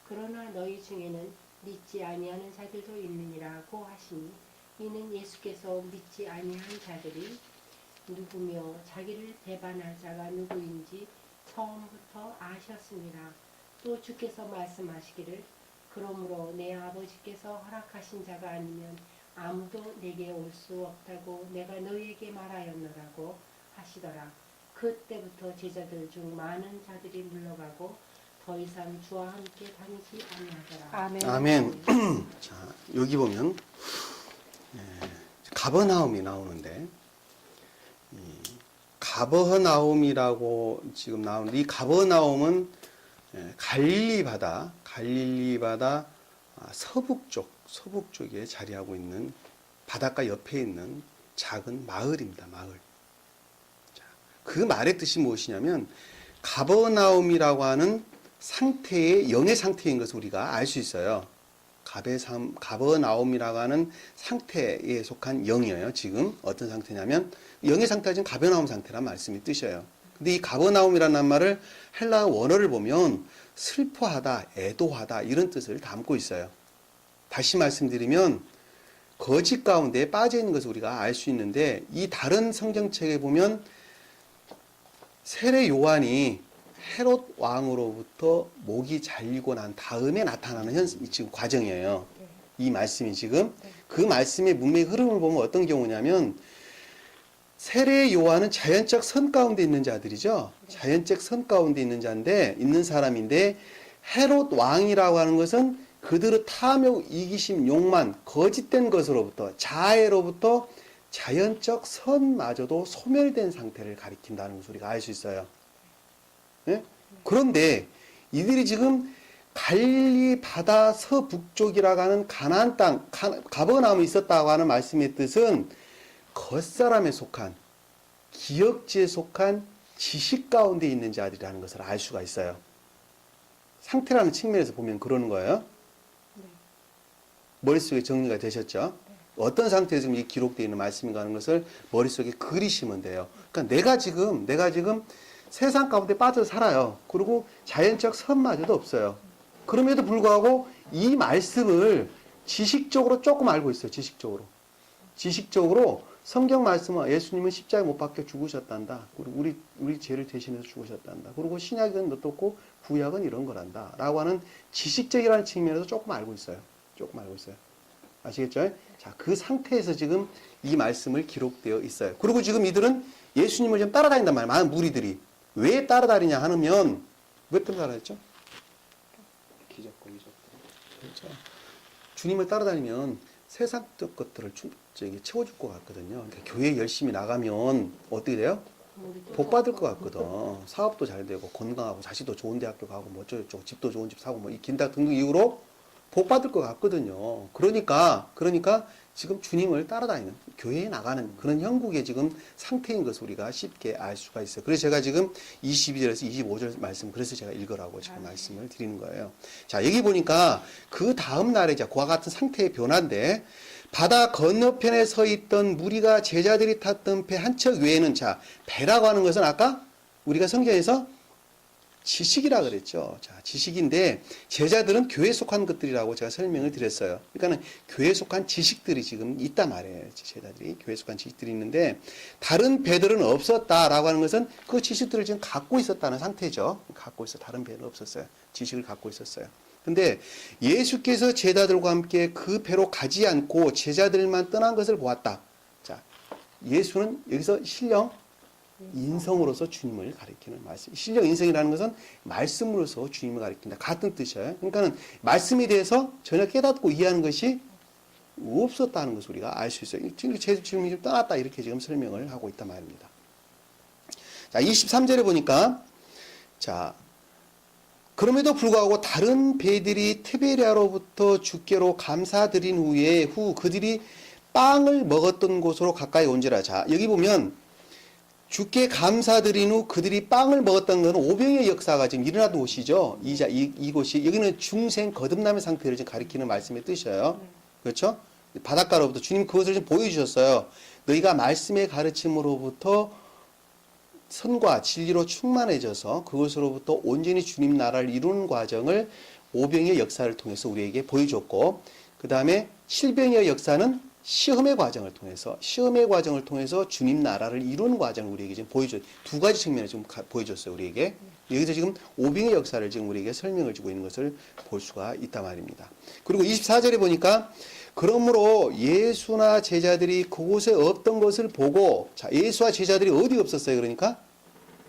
그러나 너희 중에는 믿지 아니하는 자들도 있느니라고 하시니 이는 예수께서 믿지 아니한 자들이 누구며 자기를 배반할 자가 누구인지 처음부터 아셨습니다. 또 주께서 말씀하시기를 그러므로 내 아버지께서 허락하신 자가 아니면 아무도 내게 올 수 없다고 내가 너희에게 말하였노라고 하시더라. 그때부터 제자들 중 많은 자들이 물러가고 더 이상 주와 함께 다니지 아니하더라. 아멘. 아멘. 자, 여기 보면 가버나움이 나오는데 이 가버나움이라고 지금 나오는데 이 가버나움은 갈릴리 바다 서북쪽에 자리하고 있는 바닷가 옆에 있는 작은 마을입니다. 마을. 자, 그 말의 뜻이 무엇이냐면 가버나움이라고 하는 상태의 영의 상태인 것을 우리가 알 수 있어요. 가버나움이라고 하는 상태에 속한 영이에요. 지금 어떤 상태냐면 영의 상태가 지금 가버나움 상태란 말씀이 뜻이에요. 근데 이 가버나움이라는 말을 헬라 원어를 보면 슬퍼하다, 애도하다 이런 뜻을 담고 있어요. 다시 말씀드리면 거짓 가운데 빠져 있는 것을 우리가 알 수 있는데 이 다른 성경책에 보면 세례 요한이 헤롯 왕으로부터 목이 잘리고 난 다음에 나타나는 지금 과정이에요. 이 말씀이 지금 그 말씀의 문맥 흐름을 보면 어떤 경우냐면 세례 요한은 자연적 선 가운데 있는 자들이죠. 자연적 선 가운데 있는 사람인데 헤롯 왕이라고 하는 것은 그들의 탐욕, 이기심, 욕만, 거짓된 것으로부터 자아로부터 자연적 선마저도 소멸된 상태를 가리킨다는 것을 우리가 알 수 있어요. 네? 그런데 이들이 지금 갈릴리 바다 서북쪽이라고 하는 가나안 땅, 가버나움이 있었다고 하는 말씀의 뜻은 겉사람에 속한, 기역지에 속한 지식 가운데 있는 자들이라는 것을 알 수가 있어요. 상태라는 측면에서 보면 그러는 거예요. 머릿속에 정리가 되셨죠? 어떤 상태에서 지금 이 기록되어 있는 말씀인가 하는 것을 머릿속에 그리시면 돼요. 그러니까 내가 지금 세상 가운데 빠져 살아요. 그리고 자연적 선마저도 없어요. 그럼에도 불구하고 이 말씀을 지식적으로 조금 알고 있어요. 지식적으로 성경 말씀은 예수님은 십자가에 못 박혀 죽으셨단다. 그리고 우리 죄를 대신해서 죽으셨단다. 그리고 신약은 어떻고 구약은 이런 거란다. 라고 하는 지식적이라는 측면에서 조금 알고 있어요. 아시겠죠? 자, 그 상태에서 지금 이 말씀을 기록되어 있어요. 그리고 지금 이들은 예수님을 좀 따라다닌단 말이에요. 많은 무리들이. 왜 따라다니냐 하면, 왜 따라다녔죠? 기적고. 그렇죠. 주님을 따라다니면 세상적 것들을 채워줄 것 같거든요. 그러니까 교회 열심히 나가면 어떻게 돼요? 복 받을 것 같거든. 사업도 잘 되고, 건강하고, 자식도 좋은 대학교 가고, 뭐 어쩌고저쩌고, 집도 좋은 집 사고, 뭐, 이 긴다 등등 이유로 복 받을 것 같거든요. 그러니까 지금 주님을 따라다니는, 교회에 나가는 그런 형국의 지금 상태인 것을 우리가 쉽게 알 수가 있어요. 그래서 제가 지금 22절에서 25절 말씀, 그래서 제가 읽으라고 지금 말씀을 드리는 거예요. 자, 여기 보니까 그 다음 날에 그와 같은 상태의 변화인데, 바다 건너편에 서 있던 무리가 제자들이 탔던 배 한 척 외에는, 자, 배라고 하는 것은 아까 우리가 성경에서 지식이라 그랬죠. 자, 지식인데 제자들은 교회에 속한 것들이라고 제가 설명을 드렸어요. 그러니까는 교회에 속한 지식들이 지금 있단 말이에요. 제자들이 교회에 속한 지식들이 있는데 다른 배들은 없었다라고 하는 것은 그 지식들을 지금 갖고 있었다는 상태죠. 갖고 있어. 다른 배는 없었어요. 지식을 갖고 있었어요. 근데 예수께서 제자들과 함께 그 배로 가지 않고 제자들만 떠난 것을 보았다. 자, 예수는 여기서 신령 인성으로서 주님을 가리키는 말씀. 신령 인성이라는 것은 말씀으로서 주님을 가리킨다. 같은 뜻이에요. 그러니까는 말씀에 대해서 전혀 깨닫고 이해하는 것이 없었다는 것을 우리가 알 수 있어요. 지금 주님이 좀 떠났다 이렇게 지금 설명을 하고 있단 말입니다. 자, 23절에 보니까 자, 그럼에도 불구하고 다른 배들이 티베리아로부터 주께로 감사드린 후 그들이 빵을 먹었던 곳으로 가까이 온지라. 자, 여기 보면 주께 감사드린 후 그들이 빵을 먹었던 것은 오병의 역사가 지금 일어났던 곳이죠. 이곳이 여기는 중생 거듭남의 상태를 지금 가리키는 말씀의 뜻이에요. 그렇죠? 바닷가로부터 주님 그것을 좀 보여주셨어요. 너희가 말씀의 가르침으로부터 선과 진리로 충만해져서 그것으로부터 온전히 주님 나라를 이루는 과정을 오병의 역사를 통해서 우리에게 보여줬고, 그 다음에 칠병의 역사는 시험의 과정을 통해서 주님 나라를 이루는 과정을 우리에게 지금 보여줬어요. 두 가지 측면을 지금 보여줬어요, 우리에게. 여기서 지금 오병의 역사를 지금 우리에게 설명을 주고 있는 것을 볼 수가 있단 말입니다. 그리고 24절에 보니까 그러므로 예수나 제자들이 그곳에 없던 것을 보고, 자, 예수와 제자들이 어디 없었어요? 그러니까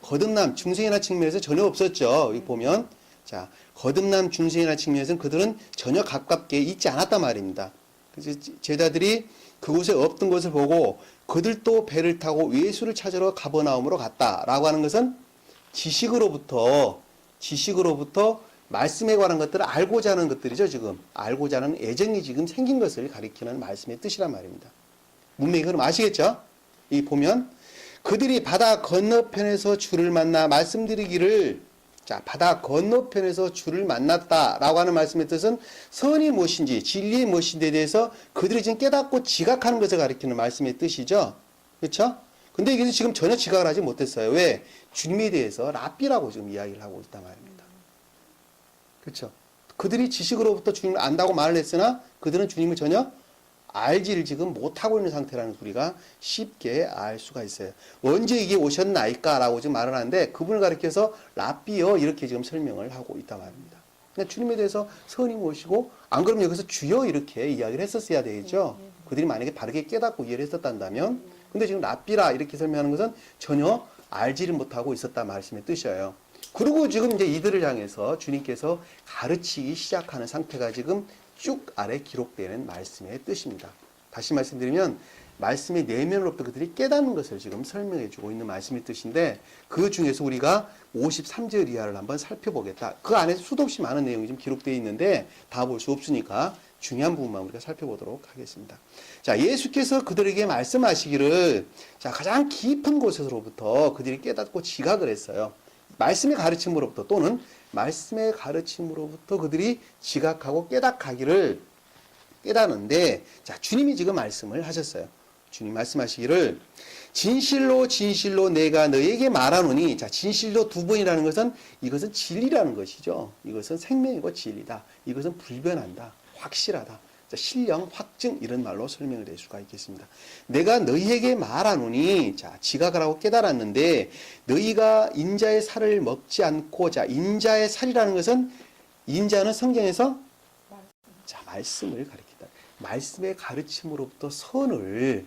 거듭남, 중생이나 측면에서 전혀 없었죠. 여기 보면, 자, 거듭남, 중생이나 측면에서는 그들은 전혀 가깝게 있지 않았단 말입니다. 그래서 제자들이 그곳에 없던 것을 보고 그들도 배를 타고 예수를 찾으러 가버나움으로 갔다라고 하는 것은 지식으로부터 말씀에 관한 것들을 알고자 하는 것들이죠. 지금 알고자 하는 애정이 지금 생긴 것을 가리키는 말씀의 뜻이란 말입니다. 문맥이 그럼 아시겠죠? 이 보면 그들이 바다 건너편에서 주를 만나 말씀드리기를, 자, 바다 건너편에서 주를 만났다라고 하는 말씀의 뜻은 선이 무엇인지 진리의 무엇인지에 대해서 그들이 지금 깨닫고 지각하는 것을 가리키는 말씀의 뜻이죠. 그렇죠? 근데 이게 지금 전혀 지각을 하지 못했어요. 왜? 주님에 대해서 랍비라고 지금 이야기를 하고 있단 말입니다. 그렇죠? 그들이 지식으로부터 주님을 안다고 말을 했으나 그들은 주님을 전혀 알지를 지금 못하고 있는 상태라는 우리가 쉽게 알 수가 있어요. 언제 이게 오셨나이까? 라고 지금 말을 하는데 그분을 가리켜서 랍비여 이렇게 지금 설명을 하고 있단 말입니다. 그러니까 주님에 대해서 선이 무엇이고, 안 그러면 여기서 주여 이렇게 이야기를 했었어야 되겠죠. 그들이 만약에 바르게 깨닫고 이해를 했었단다면. 근데 지금 랍비라 이렇게 설명하는 것은 전혀 알지를 못하고 있었다 말씀의 뜻이에요. 그리고 지금 이제 이들을 향해서 주님께서 가르치기 시작하는 상태가 지금 쭉 아래 기록되는 말씀의 뜻입니다. 다시 말씀드리면 말씀의 내면으로부터 그들이 깨닫는 것을 지금 설명해 주고 있는 말씀의 뜻인데, 그 중에서 우리가 53절 이하를 한번 살펴보겠다. 그 안에서 수도 없이 많은 내용이 좀 기록되어 있는데 다 볼 수 없으니까 중요한 부분만 우리가 살펴보도록 하겠습니다. 자, 예수께서 그들에게 말씀하시기를, 자, 가장 깊은 곳에서부터 그들이 깨닫고 지각을 했어요. 말씀의 가르침으로부터 또는 말씀의 가르침으로부터 그들이 지각하고 깨닫는데, 자, 주님이 지금 말씀을 하셨어요. 주님 말씀하시기를 진실로 진실로 내가 너에게 말하노니, 자, 진실로 두 번이라는 것은 이것은 진리라는 것이죠. 이것은 생명이고 진리다. 이것은 불변한다. 확실하다. 자, 신령, 확증 이런 말로 설명을 낼 수가 있겠습니다. 내가 너희에게 말하노니, 자, 지각을 하고 깨달았는데 너희가 인자의 살을 먹지 않고, 자, 인자의 살이라는 것은 인자는 성경에서, 자, 말씀을 가리킨다. 말씀의 가르침으로부터 선을,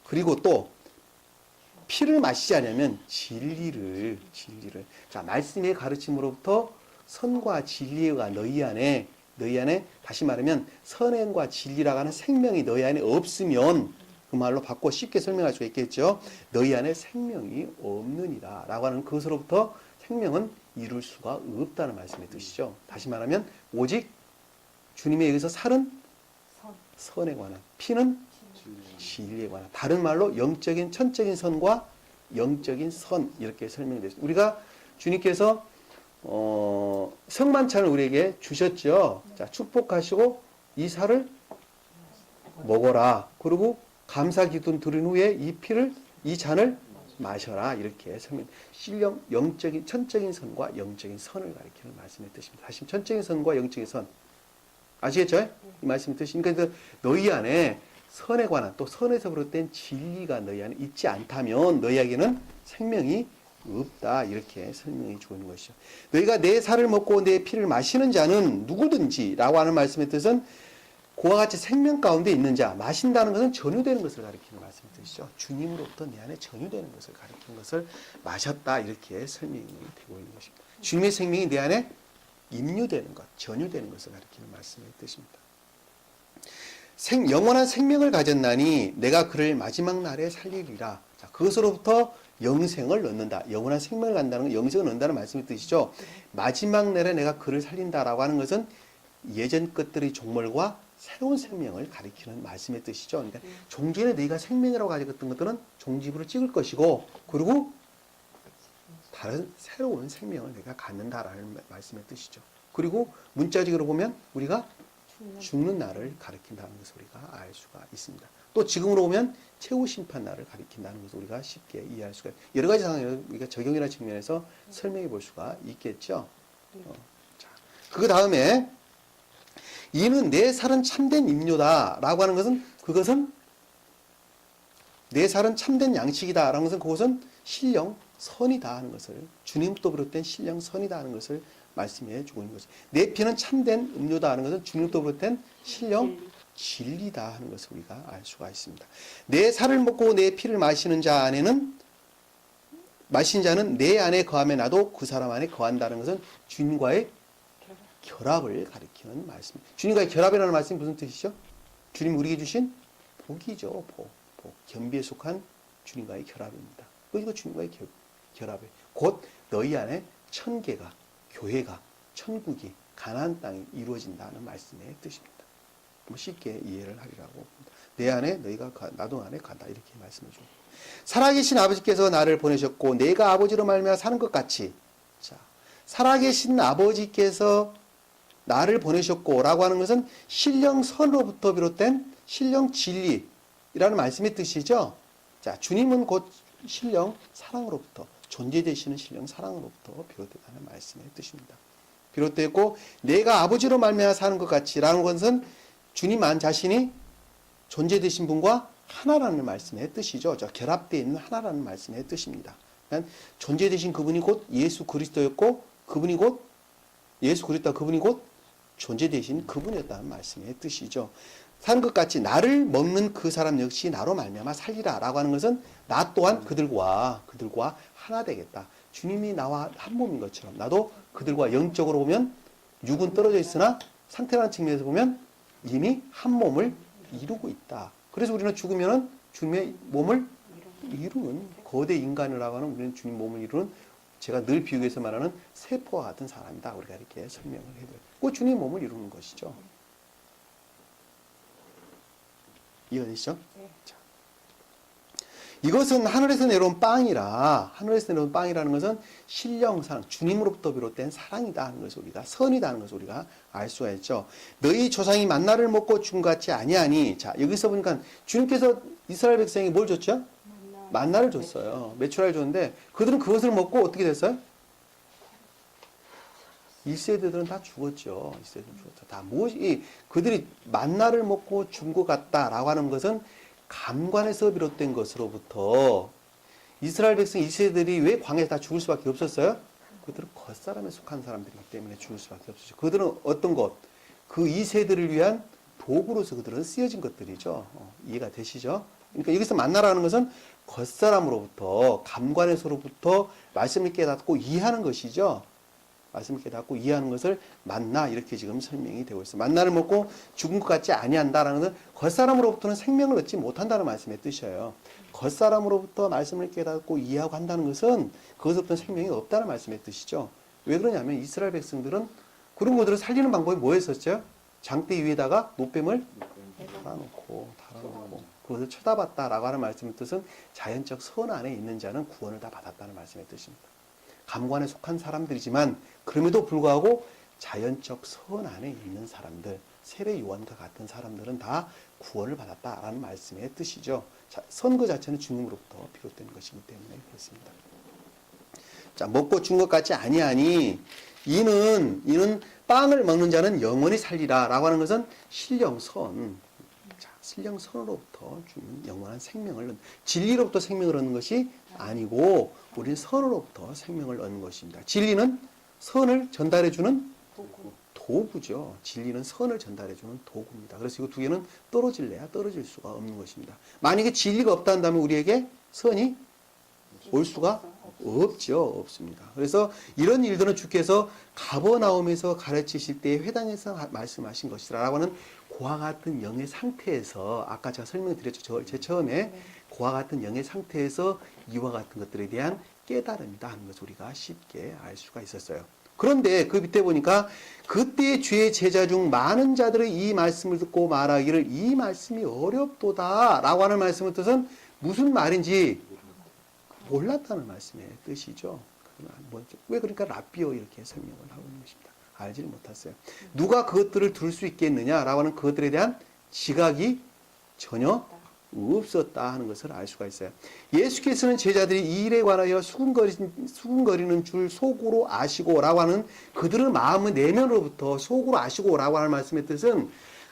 그리고 또 피를 마시지 않으면 진리를. 자, 말씀의 가르침으로부터 선과 진리가 너희 안에 다시 말하면 선행과 진리라고 하는 생명이 너희 안에 없으면, 그 말로 바꿔 쉽게 설명할 수가 있겠죠. 너희 안에 생명이 없느니라 라고 하는 그것으로부터 생명은 이룰 수가 없다는 말씀의 뜻이죠. 다시 말하면 오직 주님의 여기서 살은 선. 선에 관한, 피는 진리에 관한. 다른 말로 영적인 천적인 선과 영적인 선 이렇게 설명이 됐습니다. 우리가 주님께서 성만찬을 우리에게 주셨죠. 자, 축복하시고 이 살을 먹어라. 그리고 감사 기도 드린 후에 이 피를 이 잔을 마셔라. 이렇게 설명. 신령 영적인 천적인 선과 영적인 선을 가리키는 말씀의 뜻입니다. 다시 천적인 선과 영적인 선. 아시겠죠? 이 말씀의 뜻이. 그러니까 너희 안에 선에 관한 또 선에서 비롯된 진리가 너희 안에 있지 않다면 너희에게는 생명이 없다. 이렇게 설명해 주고 있는 것이죠. 너희가 내 살을 먹고 내 피를 마시는 자는 누구든지 라고 하는 말씀의 뜻은 그와 같이 생명 가운데 있는 자, 마신다는 것은 전유되는 것을 가리키는 말씀의 뜻이죠. 주님으로부터 내 안에 전유되는 것을 가리키는 것을 마셨다. 이렇게 설명이 되고 있는 것입니다. 주님의 생명이 내 안에 임유되는 것, 전유되는 것을 가리키는 말씀의 뜻입니다. 영원한 생명을 가졌나니 내가 그를 마지막 날에 살리리라. 자, 그것으로부터 영생을 얻는다. 영원한 생명을 갖는다는 건 영생을 얻는다는 말씀의 뜻이죠. 마지막 날에 내가 그를 살린다라고 하는 것은 예전 것들의 종말과 새로운 생명을 가리키는 말씀의 뜻이죠. 그러니까 종전에 너희가 생명이라고 가졌던 것들은 종지부를 찍을 것이고 그리고 다른 새로운 생명을 내가 갖는다라는 말씀의 뜻이죠. 그리고 문자적으로 보면 우리가 죽는 날을 가리킨다는 것을 우리가 알 수가 있습니다. 또 지금으로 보면 최후 심판 날을 가리킨다는 것을 우리가 쉽게 이해할 수가 있습니다. 여러 가지 상황을 우리가 적용이라는 측면에서 설명해 볼 수가 있겠죠. 자, 그 다음에 이는 내 살은 참된 임료다라고 하는 것은 그것은 내 살은 참된 양식이다라는 것은 그것은 신령 선이다 하는 것을 주님부터 비롯된 신령 선이다 하는 것을 말씀해 주고 있는 거죠. 내 피는 참된 음료다 하는 것은 주님부터 비롯된 신령 진리다 하는 것을 우리가 알 수가 있습니다. 내 살을 먹고 내 피를 마시는 자 안에는 마신 자는 내 안에 거하며 나도 그 사람 안에 거한다는 것은 주님과의 결합을 가리키는 말씀. 주님과의 결합이라는 말씀이 무슨 뜻이죠? 주님 우리에게 주신 복이죠. 복. 겸비에 속한 주님과의 결합입니다. 그리고 주님과의 결합이 곧 너희 안에 천계가 교회가 천국이 가나안 땅이 이루어진다는 말씀의 뜻입니다. 쉽게 이해를 하리라고 봅니다. 내 안에 너희가 나도 안에 간다 이렇게 말씀해 주고 살아계신 아버지께서 나를 보내셨고 내가 아버지로 말미암아 사는 것 같이 자 살아계신 아버지께서 나를 보내셨고 라고 하는 것은 신령 선으로부터 비롯된 신령 진리라는 말씀의 뜻이죠. 자 주님은 곧 신령 사랑으로부터 존재되시는 신령 사랑으로부터 비롯됐다는 말씀의 뜻입니다. 비롯되고 내가 아버지로 말미암아 사는 것 같이라는 것은 주님 안 자신이 존재되신 분과 하나라는 말씀의 뜻이죠. 결합되어 있는 하나라는 말씀의 뜻입니다. 그러니까 존재되신 그분이 곧 예수 그리스도였고 그분이 곧 예수 그리스도 그분이 곧 존재되신 그분이었다는 말씀의 뜻이죠. 사는 것 같이 나를 먹는 그 사람 역시 나로 말미암아 살리라라고 하는 것은 나 또한 그들과 하나 되겠다. 주님이 나와 한 몸인 것처럼 나도 그들과 영적으로 보면 육은 떨어져 있으나 상태라는 측면에서 보면 이미 한 몸을 이루고 있다. 그래서 우리는 죽으면은 주님의 몸을 이루는 거대 인간이라고 하는 우리는 주님 몸을 이루는 제가 늘 비유해서 말하는 세포와 같은 사람이다. 우리가 이렇게 설명을 해드려요. 그 주님 몸을 이루는 것이죠. 이해되시죠? 네. 자. 이것은 하늘에서 내려온 빵이라 하늘에서 내려온 빵이라는 것은 신령 사랑 주님으로부터 비롯된 사랑이다 하는 것을 우리가 선이다 하는 것을 우리가 알 수가 있죠. 너희 조상이 만나를 먹고 죽은 것 같이 아니하니 자 여기서 보니까 주님께서 이스라엘 백성에게 뭘 줬죠? 만나를 줬어요. 메추라를 줬는데 그들은 그것을 먹고 어떻게 됐어요? 1세대들은 다 죽었죠. 1세대들은 죽었죠. 다 무엇이 그들이 만나를 먹고 죽은 것 같다라고 하는 것은 감관에서 비롯된 것으로부터 이스라엘 백성 1세들이 왜 광야에서 다 죽을 수밖에 없었어요? 그들은 겉사람에 속한 사람들이기 때문에 죽을 수밖에 없었죠. 그들은 어떤 것? 그 2세들을 위한 도구로서 그들은 쓰여진 것들이죠. 이해가 되시죠? 그러니까 여기서 만나라는 것은 겉사람으로부터 감관에서로부터 말씀을 깨닫고 이해하는 것이죠. 말씀을 깨닫고 이해하는 것을 만나 이렇게 지금 설명이 되고 있어요. 만나를 먹고 죽은 것 같지 아니한다라는 것은 겉사람으로부터는 생명을 얻지 못한다는 말씀의 뜻이에요. 겉사람으로부터 말씀을 깨닫고 이해하고 한다는 것은 그것으로부터 생명이 없다는 말씀의 뜻이죠. 왜 그러냐면 이스라엘 백성들은 그런 것들을 살리는 방법이 뭐였었죠? 장대 위에다가 노뱀을 달아놓고 그것을 쳐다봤다라고 하는 말씀의 뜻은 자연적 선 안에 있는 자는 구원을 다 받았다는 말씀의 뜻입니다. 감관에 속한 사람들이지만 그럼에도 불구하고 자연적 선 안에 있는 사람들, 세례 요한과 같은 사람들은 다 구원을 받았다라는 말씀의 뜻이죠. 자, 선거 자체는 주님으로부터 비롯된 것이기 때문에 그렇습니다. 자, 먹고 준 것 같지 아니하니 이는 빵을 먹는 자는 영원히 살리라 라고 하는 것은 신령선, 자, 신령선으로부터 주는 영원한 생명을 진리로부터 생명을 얻는 것이 아니고 우리는 선으로부터 생명을 얻는 것입니다. 진리는 선을 전달해주는 도구죠. 진리는 선을 전달해주는 도구입니다. 그래서 이 두 개는 떨어질래야 떨어질 수가 없는 것입니다. 만약에 진리가 없다 한다면 우리에게 선이 올 수가 없죠. 없습니다. 그래서 이런 일들은 주께서 가버나움에서 가르치실 때 회당에서 말씀하신 것이라고 하는 그와 같은 영의 상태에서 아까 제가 설명드렸죠. 제 처음에 그와 같은 영의 상태에서 이와 같은 것들에 대한 깨달음이다 하는 것을 우리가 쉽게 알 수가 있었어요. 그런데 그 밑에 보니까 그때 주의 제자 중 많은 자들의 이 말씀을 듣고 말하기를 이 말씀이 어렵도다 라고 하는 말씀의 뜻은 무슨 말인지 몰랐다는 말씀의 뜻이죠. 왜 그러니까 랍비어 이렇게 설명을 하고 있는 것입니다. 알지를 못했어요. 누가 그것들을 들을 수 있겠느냐라고 하는 그것들에 대한 지각이 전혀 없었다 하는 것을 알 수가 있어요. 예수께서는 제자들이 이 일에 관하여 수군거리는 줄 속으로 아시고라고 하는 그들의 마음의 내면으로부터 속으로 아시고라고 하는 말씀의 뜻은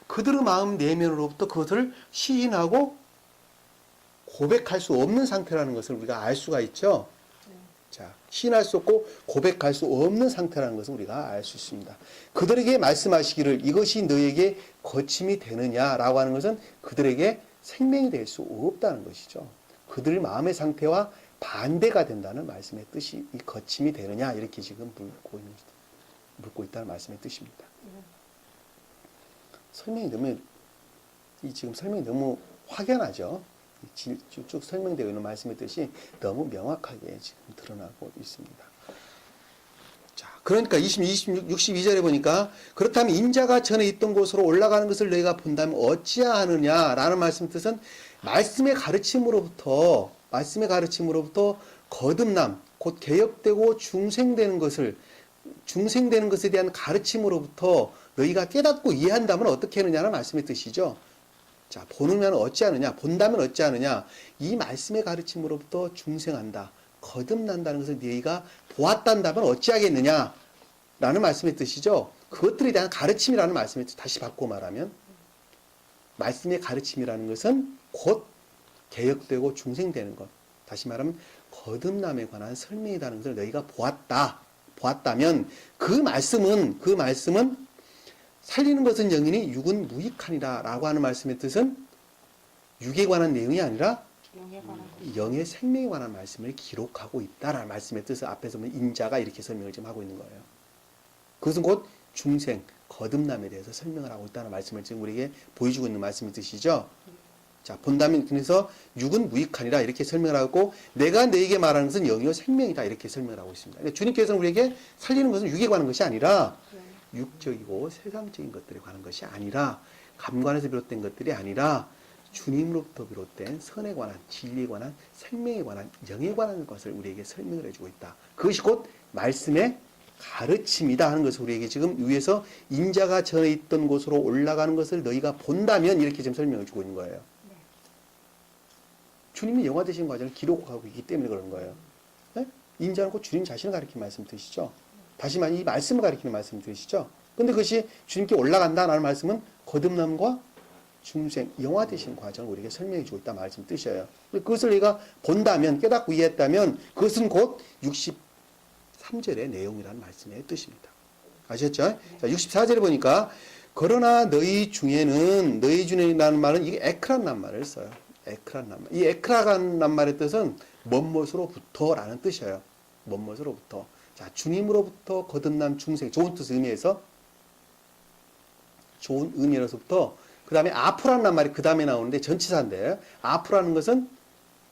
그들의 마음 내면으로부터 그것을 시인하고 고백할 수 없는 상태라는 것을 우리가 알 수가 있죠. 자, 시인할 수 없고 고백할 수 없는 상태라는 것을 우리가 알 수 있습니다. 그들에게 말씀하시기를 이것이 너에게 거침이 되느냐라고 하는 것은 그들에게 생명이 될 수 없다는 것이죠. 그들의 마음의 상태와 반대가 된다는 말씀의 뜻이 이 거침이 되느냐 이렇게 지금 묻고 있다는 말씀의 뜻입니다. 지금 설명이 너무 확연하죠. 쭉 설명되어 있는 말씀의 뜻이 너무 명확하게 지금 드러나고 있습니다. 자, 그러니까 62절에 보니까 그렇다면 인자가 전에 있던 곳으로 올라가는 것을 너희가 본다면 어찌하느냐라는 말씀의 뜻은 말씀의 가르침으로부터 거듭남, 곧 개혁되고 중생되는 것에 대한 가르침으로부터 너희가 깨닫고 이해한다면 어떻게 하느냐는 말씀의 뜻이죠. 자, 보느냐는 어찌하느냐, 본다면 어찌하느냐, 이 말씀의 가르침으로부터 중생한다, 거듭난다는 것을 너희가 보았단다면 어찌하겠느냐, 라는 말씀의 뜻이죠. 그것들에 대한 가르침이라는 말씀의 뜻, 다시 바꿔 말하면, 말씀의 가르침이라는 것은 곧 개혁되고 중생되는 것, 다시 말하면 거듭남에 관한 설명이라는 것을 너희가 보았다면, 그 말씀은 살리는 것은 영이니 육은 무익하니라 라고 하는 말씀의 뜻은 육에 관한 내용이 아니라 영의 생명에 관한 말씀을 기록하고 있다라는 말씀의 뜻을 앞에서 보면 인자가 이렇게 설명을 지금 하고 있는 거예요. 그것은 곧 중생, 거듭남에 대해서 설명을 하고 있다는 말씀을 지금 우리에게 보여주고 있는 말씀의 뜻이죠. 자, 본다면 그래서 육은 무익하니라 이렇게 설명을 하고 내가 너에게 말하는 것은 영이요 생명이다 이렇게 설명을 하고 있습니다. 그러니까 주님께서는 우리에게 살리는 것은 육에 관한 것이 아니라 육적이고 세상적인 것들에 관한 것이 아니라 감관에서 비롯된 것들이 아니라 주님으로부터 비롯된 선에 관한 진리에 관한 생명에 관한 영에 관한 것을 우리에게 설명을 해주고 있다. 그것이 곧 말씀의 가르침이다 하는 것을 우리에게 지금 위에서 인자가 전에 있던 곳으로 올라가는 것을 너희가 본다면 이렇게 지금 설명을 주고 있는 거예요. 주님이 영화 되신 과정을 기록하고 있기 때문에 그런 거예요. 네? 인자는 곧 주님 자신을 가리키는 말씀 드시죠. 다시 말해 이 말씀을 가리키는 말씀 들으시죠? 근데 그것이 주님께 올라간다라는 말씀은 거듭남과 중생, 영화되시는 과정을 우리에게 설명해 주고 있다 말씀 뜻이에요. 그것을 우리가 본다면, 깨닫고 이해했다면 그것은 곧 63절의 내용이라는 말씀의 뜻입니다. 아셨죠? 자, 64절에 보니까 그러나 너희 중에라는 말은 이게 에크란 낱말을 써요. 에크란 낱말. 이 에크란 낱말의 뜻은 먼못으로부터라는 뜻이에요. 먼못으로부터. 자, 주님으로부터 거듭남 중생, 좋은 뜻 의미에서 좋은 의미로서부터 그 다음에 아프라는 말이 그 다음에 나오는데 전치사인데 아프라는 것은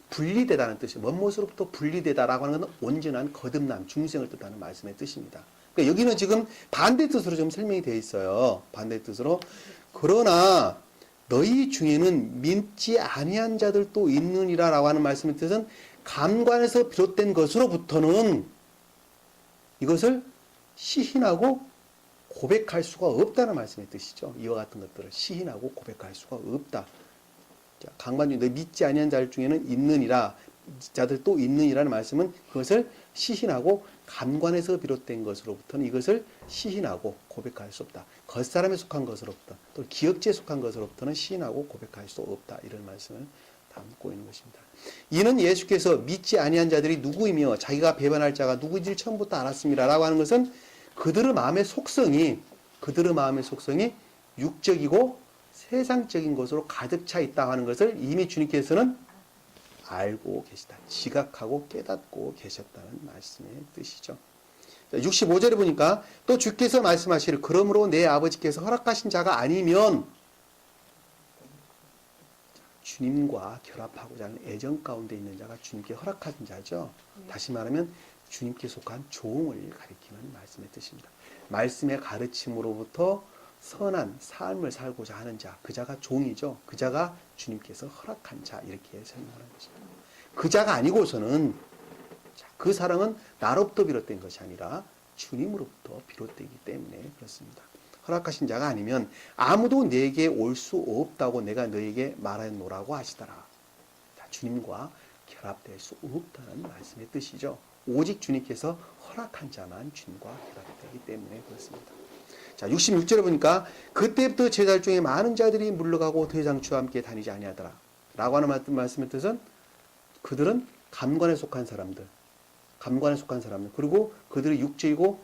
분리되다는 뜻이에요. 먼못으로부터 분리되다라고 하는 것은 온전한 거듭남, 중생을 뜻하는 말씀의 뜻입니다. 그러니까 여기는 지금 반대 뜻으로 좀 설명이 되어 있어요. 반대 뜻으로. 그러나 너희 중에는 믿지 아니한 자들도 있느니라라고 하는 말씀의 뜻은 감관에서 비롯된 것으로부터는 이것을 시인하고 고백할 수가 없다는 말씀의 뜻이죠. 이와 같은 것들을 시인하고 고백할 수가 없다. 자, 강반 중에 너 믿지 아니한 자들 중에는 있느니라, 자들도 있느니라는 말씀은 그것을 시인하고 감관에서 비롯된 것으로부터는 이것을 시인하고 고백할 수 없다. 겉사람에 속한 것으로부터 또 기억지에 속한 것으로부터는 시인하고 고백할 수 없다. 이런 말씀을 담고 있는 것입니다. 이는 예수께서 믿지 아니한 자들이 누구이며 자기가 배반할 자가 누구인지를 처음부터 알았습니다. 라고 하는 것은 그들의 마음의 속성이 육적이고 세상적인 것으로 가득 차 있다 하는 것을 이미 주님께서는 알고 계시다. 지각하고 깨닫고 계셨다는 말씀의 뜻이죠. 65절에 보니까 또 주께서 말씀하시기를 그러므로 내 아버지께서 허락하신 자가 아니면 주님과 결합하고자 하는 애정 가운데 있는 자가 주님께 허락하신 자죠. 다시 말하면 주님께 속한 종을 가리키는 말씀의 뜻입니다. 말씀의 가르침으로부터 선한 삶을 살고자 하는 자, 그 자가 종이죠. 그 자가 주님께서 허락한 자, 이렇게 설명하는 것입니다. 그 자가 아니고서는 그 사랑은 나로부터 비롯된 것이 아니라 주님으로부터 비롯되기 때문에 그렇습니다. 허락하신 자가 아니면 아무도 내게 올 수 없다고 내가 너에게 말하노라고 하시더라. 주님과 결합될 수 없다는 말씀의 뜻이죠. 오직 주님께서 허락한 자만 주님과 결합되기 때문에 그렇습니다. 자, 66절에 보니까 그때부터 제자들 중에 많은 자들이 물러가고 더 이상 주와 함께 다니지 아니하더라. 라고 하는 말씀의 뜻은 그들은 감관에 속한 사람들, 그리고 그들의 육적이고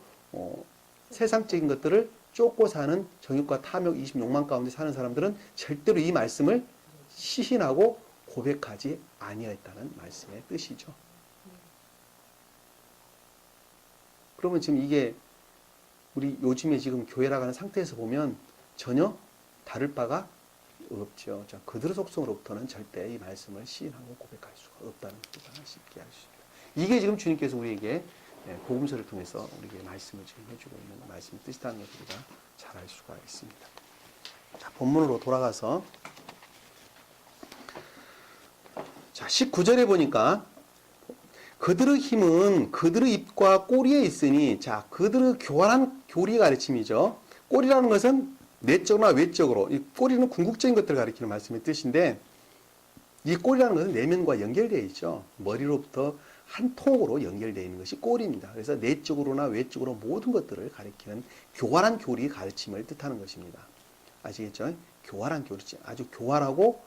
세상적인 것들을 쫓고 사는 정욕과 탐욕, 이심, 욕망 가운데 사는 사람들은 절대로 이 말씀을 시인하고 고백하지 아니했다는 말씀의 뜻이죠. 그러면 지금 이게 우리 요즘에 지금 교회라고 하는 상태에서 보면 전혀 다를 바가 없죠. 자, 그들의 속성으로부터는 절대 이 말씀을 시인하고 고백할 수가 없다는 것을 쉽게 알 수 있습니다. 이게 지금 주님께서 우리에게 복음서를 통해서 우리에게 말씀을 지금 해주고 있는 말씀의 뜻이라는 것을 우리가 잘 알 수가 있습니다. 자, 본문으로 돌아가서 자, 19절에 보니까 그들의 힘은 그들의 입과 꼬리에 있으니, 자, 그들의 교활한 교리 가르침이죠. 꼬리라는 것은 내적으로나 외적으로, 이 꼬리는 궁극적인 것들을 가리키는 말씀의 뜻인데, 이 꼬리라는 것은 내면과 연결되어 있죠. 머리로부터 한 통으로 연결되어 있는 것이 꼬리입니다. 그래서 내적으로나 외적으로 모든 것들을 가리키는 교활한 교리 가르침을 뜻하는 것입니다. 아시겠죠? 교활한 교리, 아주 교활하고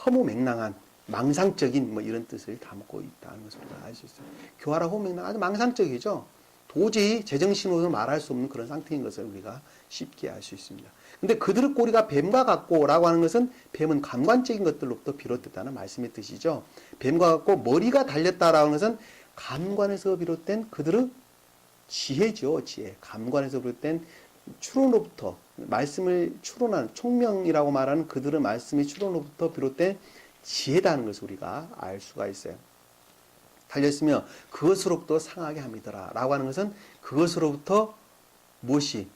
허무맹랑한 망상적인 뭐 이런 뜻을 담고 있다는 것을 우리가 알 수 있어요. 교활하고 허무맹랑한 아주 망상적이죠. 도저히 제정신으로 말할 수 없는 그런 상태인 것을 우리가 쉽게 알 수 있습니다. 근데 그들의 꼬리가 뱀과 같고라고 하는 것은 뱀은 감관적인 것들로부터 비롯됐다는 말씀의 뜻이죠. 뱀과 같고 머리가 달렸다라는 것은 감관에서 비롯된 그들의 지혜죠. 지혜. 감관에서 비롯된 추론으로부터 말씀을 추론하는 총명이라고 말하는 그들의 말씀의 추론으로부터 비롯된 지혜다는 것을 우리가 알 수가 있어요. 달렸으며 그것으로부터 상하게 함이더라 라고 하는 것은 그것으로부터 무엇이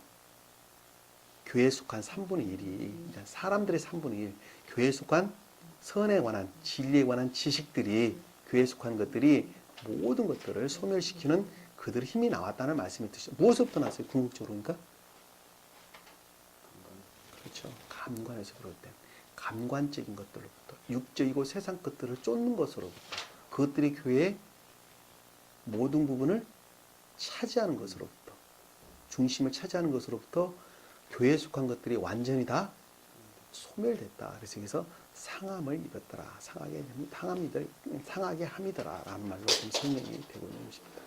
교회에 속한 3분의 1이 사람들의 3분의 1 교회에 속한 선에 관한 진리에 관한 지식들이 교회에 속한 것들이 모든 것들을 소멸시키는 그들의 힘이 나왔다는 말씀이 뜻이죠. 무엇으로부터 나왔어요? 궁극적으로니까? 그렇죠. 감관에서 비롯된 감관적인 것들로부터 육적이고 세상 것들을 쫓는 것으로부터 그것들이 교회의 모든 부분을 차지하는 것으로부터 중심을 차지하는 것으로부터 교회에 속한 것들이 완전히 다 소멸됐다. 그래서 여기서 상함을 입었더라. 상하게 함이더라. 라는 말로 좀 설명이 되고 있는 것입니다.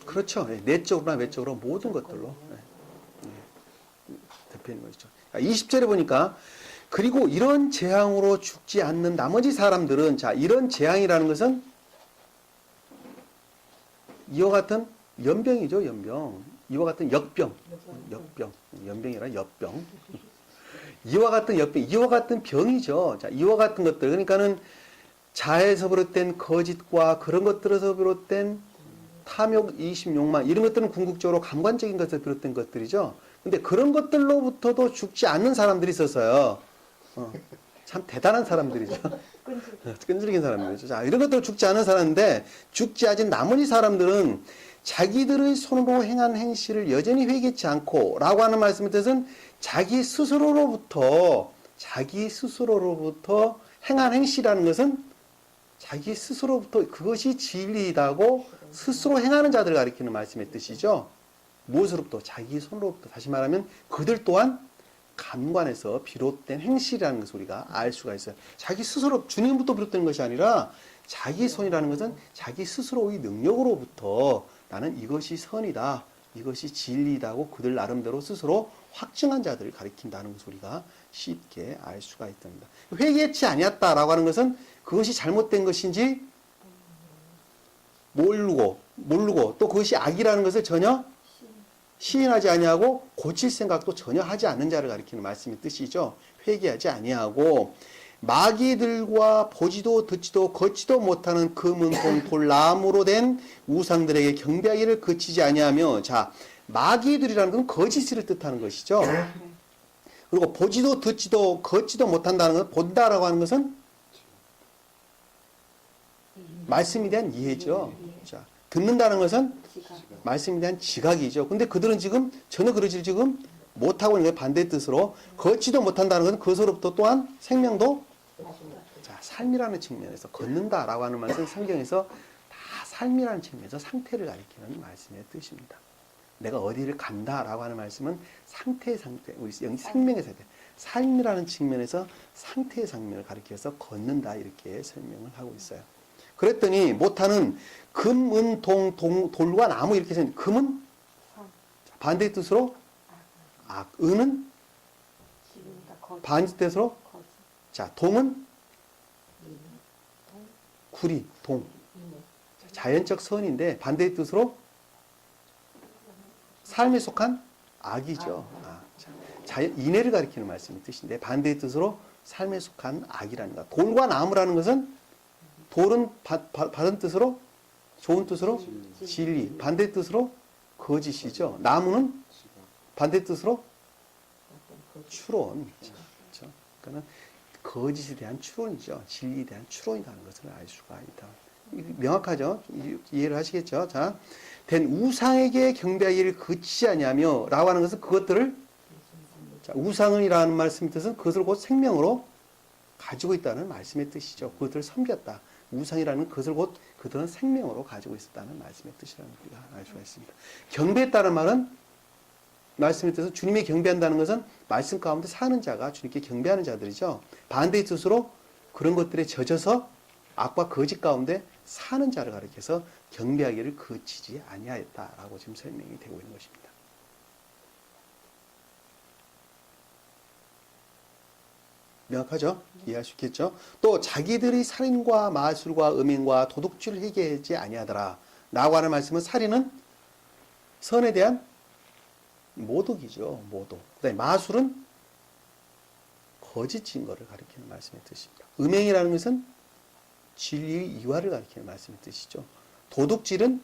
그렇죠. 내적으로나 외적으로 모든 것들로 대표하는 것이죠. 20절에 보니까 그리고 이런 재앙으로 죽지 않는 나머지 사람들은, 자, 이런 재앙이라는 것은 이와 같은 연병이죠, 연병. 이와 같은 역병. 연병이라 역병. 이와 같은 역병, 이와 같은 병이죠. 자, 이와 같은 것들. 그러니까는 자에서 비롯된 거짓과 그런 것들에서 비롯된 탐욕, 이심, 욕망 이런 것들은 궁극적으로 감관적인 것에서 비롯된 것들이죠. 근데 그런 것들로부터도 죽지 않는 사람들이 있었어요. 참 대단한 사람들이죠. 끈질긴 사람들이죠. 자, 이런 것들 죽지 않은 사람인데 죽지 않은 나머지 사람들은 자기들의 손으로 행한 행실을 여전히 회개치 않고 라고 하는 말씀의 뜻은 자기 스스로로부터 행한 행실이라는 것은 자기 스스로부터 그것이 진리이다고 스스로 행하는 자들을 가리키는 말씀의 뜻이죠. 무엇으로부터? 자기 손으로부터. 다시 말하면 그들 또한 감관에서 비롯된 행실이라는 것을 우리가 알 수가 있어요. 자기 스스로 주님부터 비롯된 것이 아니라 자기 손이라는 것은 자기 스스로의 능력으로부터 나는 이것이 선이다. 이것이 진리이다고 그들 나름대로 스스로 확증한 자들을 가리킨다는 것을 우리가 쉽게 알 수가 있답니다. 회개치 아니었다라고 하는 것은 그것이 잘못된 것인지 모르고 또 그것이 악이라는 것을 전혀 시인하지 아니하고 고칠 생각도 전혀 하지 않는 자를 가리키는 말씀의 뜻이죠. 회개하지 아니하고 마귀들과 보지도 듣지도 걷지도 못하는 금은동 돌나무로 된 우상들에게 경배하기를 그치지 아니하며, 자, 마귀들이라는 건 거짓을 뜻하는 것이죠. 그리고 보지도 듣지도 걷지도 못한다는 것, 본다라고 하는 것은 말씀에 대한 이해죠. 자, 듣는다는 것은 말씀에 대한 지각이죠. 근데 그들은 지금 전혀 그러지 지금 못하고 있는 게 반대의 뜻으로 걷지도 못한다는 것은 그것으로부터 또한 생명도, 자, 삶이라는 측면에서 걷는다라고 하는 말씀은 성경에서 다 삶이라는 측면에서 상태를 가리키는 말씀의 뜻입니다. 내가 어디를 간다라고 하는 말씀은 상태, 우리 생명의 상태, 삶이라는 측면에서 상태의 상명을 가리켜서 걷는다 이렇게 설명을 하고 있어요. 그랬더니 못하는 금, 은, 돌과 나무 이렇게 생긴 금은 반대의 뜻으로 악, 은은 반대 뜻으로 자, 동은 구리, 동. 자연적 선인데 반대의 뜻으로 삶에 속한 악이죠. 인애를 가리키는 말씀의 뜻인데 반대의 뜻으로 삶에 속한 악이라는 것. 돌과 나무라는 것은 돌은 바른 뜻으로 좋은 뜻으로 진리, 반대 뜻으로 거짓이죠. 나무는 반대 뜻으로 추론. 그렇죠? 그러니까 거짓에 대한 추론이죠. 진리에 대한 추론이라는 것을 알 수가 있다. 명확하죠? 이해를 하시겠죠? 자, 된 우상에게 경배하기를 그치지 아니하며 라고 하는 것은 그것들을, 자, 우상이라는 말씀의 뜻은 그것을 곧 생명으로 가지고 있다는 말씀의 뜻이죠. 그것들을 섬겼다. 우상이라는 것을 곧 그들은 생명으로 가지고 있었다는 말씀의 뜻이라는 우리가 알 수가 있습니다. 경배했다는 말은 말씀의 뜻은 주님이 경배한다는 것은 말씀 가운데 사는 자가 주님께 경배하는 자들이죠. 반대의 뜻으로 그런 것들에 젖어서 악과 거짓 가운데 사는 자를 가리켜서 경배하기를 그치지 아니하였다라고 지금 설명이 되고 있는 것입니다. 명확하죠? 이해할 수 있겠죠? 또 자기들이 살인과 마술과 음행과 도둑질을 회개하지 아니하더라 라고 하는 말씀은 살인은 선에 대한 모독이죠. 모독. 그다음에 마술은 거짓 증거를 가리키는 말씀의 뜻입니다. 음행이라는 것은 진리의 이화를 가리키는 말씀의 뜻이죠. 도둑질은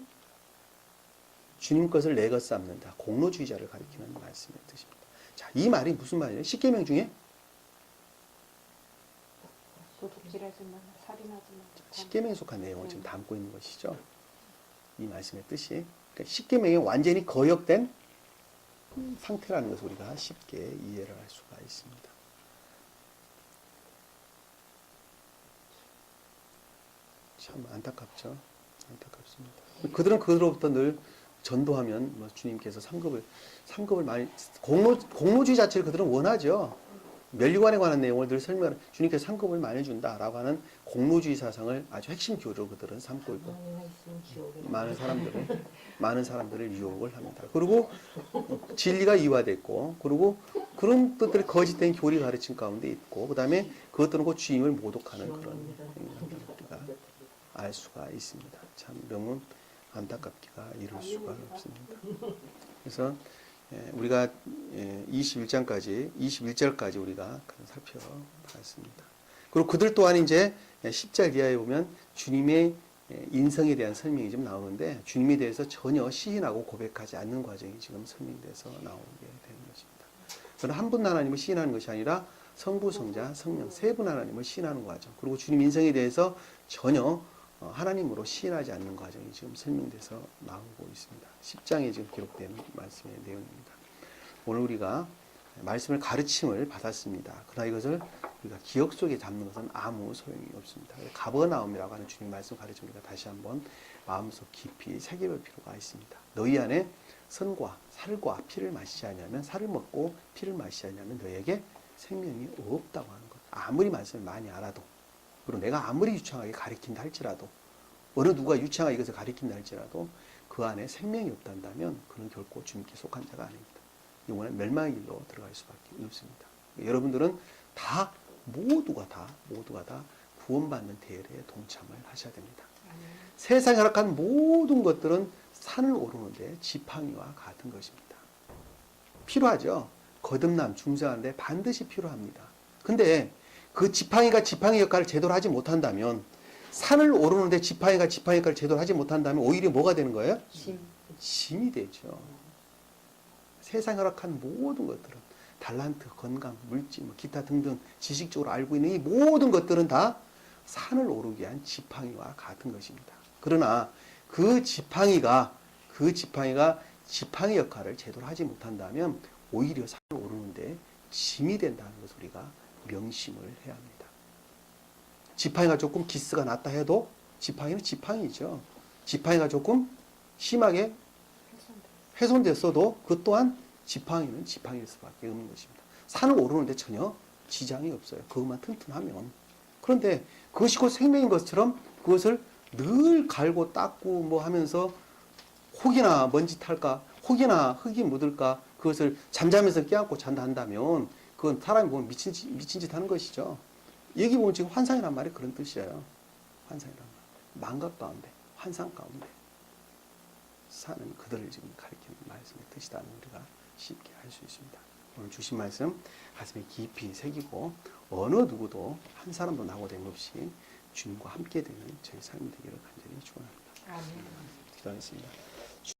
주님 것을 내 것 삼는다. 공로주의자를 가리키는 말씀의 뜻입니다. 자, 이 말이 무슨 말이에요? 십계명 중에 도둑질하지 마, 살인하지 마. 십계명에 속한 내용을 지금 담고 있는 것이죠. 이 말씀의 뜻이. 그러니까 십계명이 완전히 거역된 상태라는 것을 우리가 쉽게 이해를 할 수가 있습니다. 참 안타깝죠. 안타깝습니다. 그들은 그들로부터 늘 전도하면 뭐 주님께서 상급을 많이 공로주의 자체를 그들은 원하죠. 멸류관에 관한 내용을 늘 설명을 주님께서 상급을 많이 준다라고 하는 공로주의 사상을 아주 핵심 교류로 그들은 삼고 있고 많은 사람들을 유혹을 합니다. 그리고 진리가 이화됐고 그리고 그런 것들이 거짓된 교리 가르침 가운데 있고 그다음에 그것들은 곧 주님을 모독하는 그런 행동을 우리가 알 수가 있습니다. 참 너무 안타깝기가 이를 수가 없습니다. 그래서 우리가 21절까지 우리가 살펴봤습니다. 그리고 그들 또한 이제 10절 이하에 보면 주님의 인성에 대한 설명이 좀 나오는데 주님에 대해서 전혀 시인하고 고백하지 않는 과정이 지금 설명돼서 나오게 되는 것입니다. 그는 한 분 하나님을 시인하는 것이 아니라 성부, 성자, 성령 세 분 하나님을 시인하는 과정. 그리고 주님 인성에 대해서 전혀 하나님으로 시인하지 않는 과정이 지금 설명돼서 나오고 있습니다. 10장에 지금 기록된 말씀의 내용입니다. 오늘 우리가 말씀을 가르침을 받았습니다. 그러나 이것을 우리가 기억 속에 담는 것은 아무 소용이 없습니다. 가버나움이라고 하는 주님 말씀 가르침을 우리가 다시 한번 마음속 깊이 새겨볼 필요가 있습니다. 너희 안에 선과 살과 피를 마시지 않으면 살을 먹고 피를 마시지 않으면 너에게 생명이 없다고 하는 것. 아무리 말씀을 많이 알아도 그리고 내가 아무리 유창하게 가르친다 할지라도 어느 누가 유창하게 이것을 가르친다 할지라도 그 안에 생명이 없단다면 그는 결코 주님께 속한 자가 아닙니다. 영원한 멸망의 길로 들어갈 수밖에 없습니다. 여러분들은 다 모두가 다 구원받는 대열에 동참을 하셔야 됩니다. 세상에 허락한 모든 것들은 산을 오르는데 지팡이와 같은 것입니다. 필요하죠. 거듭남, 중생하는데 반드시 필요합니다. 근데 그 지팡이가 지팡이 역할을 제대로 하지 못한다면 산을 오르는데 지팡이가 지팡이 역할을 제대로 하지 못한다면 오히려 뭐가 되는 거예요? 짐이 되죠. 세상에 허락한 모든 것들은 달란트, 건강, 물질, 기타 등등 지식적으로 알고 있는 이 모든 것들은 다 산을 오르기 위한 지팡이와 같은 것입니다. 그러나 그 지팡이가 지팡이 역할을 제대로 하지 못한다면 오히려 산을 오르는데 짐이 된다는 것을 우리가 명심을 해야 합니다. 지팡이가 조금 기스가 났다 해도 지팡이는 지팡이죠. 지팡이가 조금 심하게 훼손됐어도 그 또한 지팡이는 지팡이일 수밖에 없는 것입니다. 산을 오르는데 전혀 지장이 없어요. 그것만 튼튼하면. 그런데 그것이 곧 생명인 것처럼 그것을 늘 갈고 닦고 뭐 하면서 혹이나 먼지 탈까, 혹이나 흙이 묻을까, 그것을 잠자면서 깨안고 잔다 한다면 그건 사람이 보면 미친 짓 하는 것이죠. 여기 보면 지금 환상이란 말이 그런 뜻이에요. 환상이란 말. 망각 가운데, 환상 가운데 사는 그들을 지금 가리키는 말씀의 뜻이라는 우리가 쉽게 할 수 있습니다. 오늘 주신 말씀 가슴에 깊이 새기고 어느 누구도 한 사람도 낙오됨 없이 주님과 함께 되는 저희 삶이 되기를 간절히 축원합니다. 아멘. 기도하겠습니다.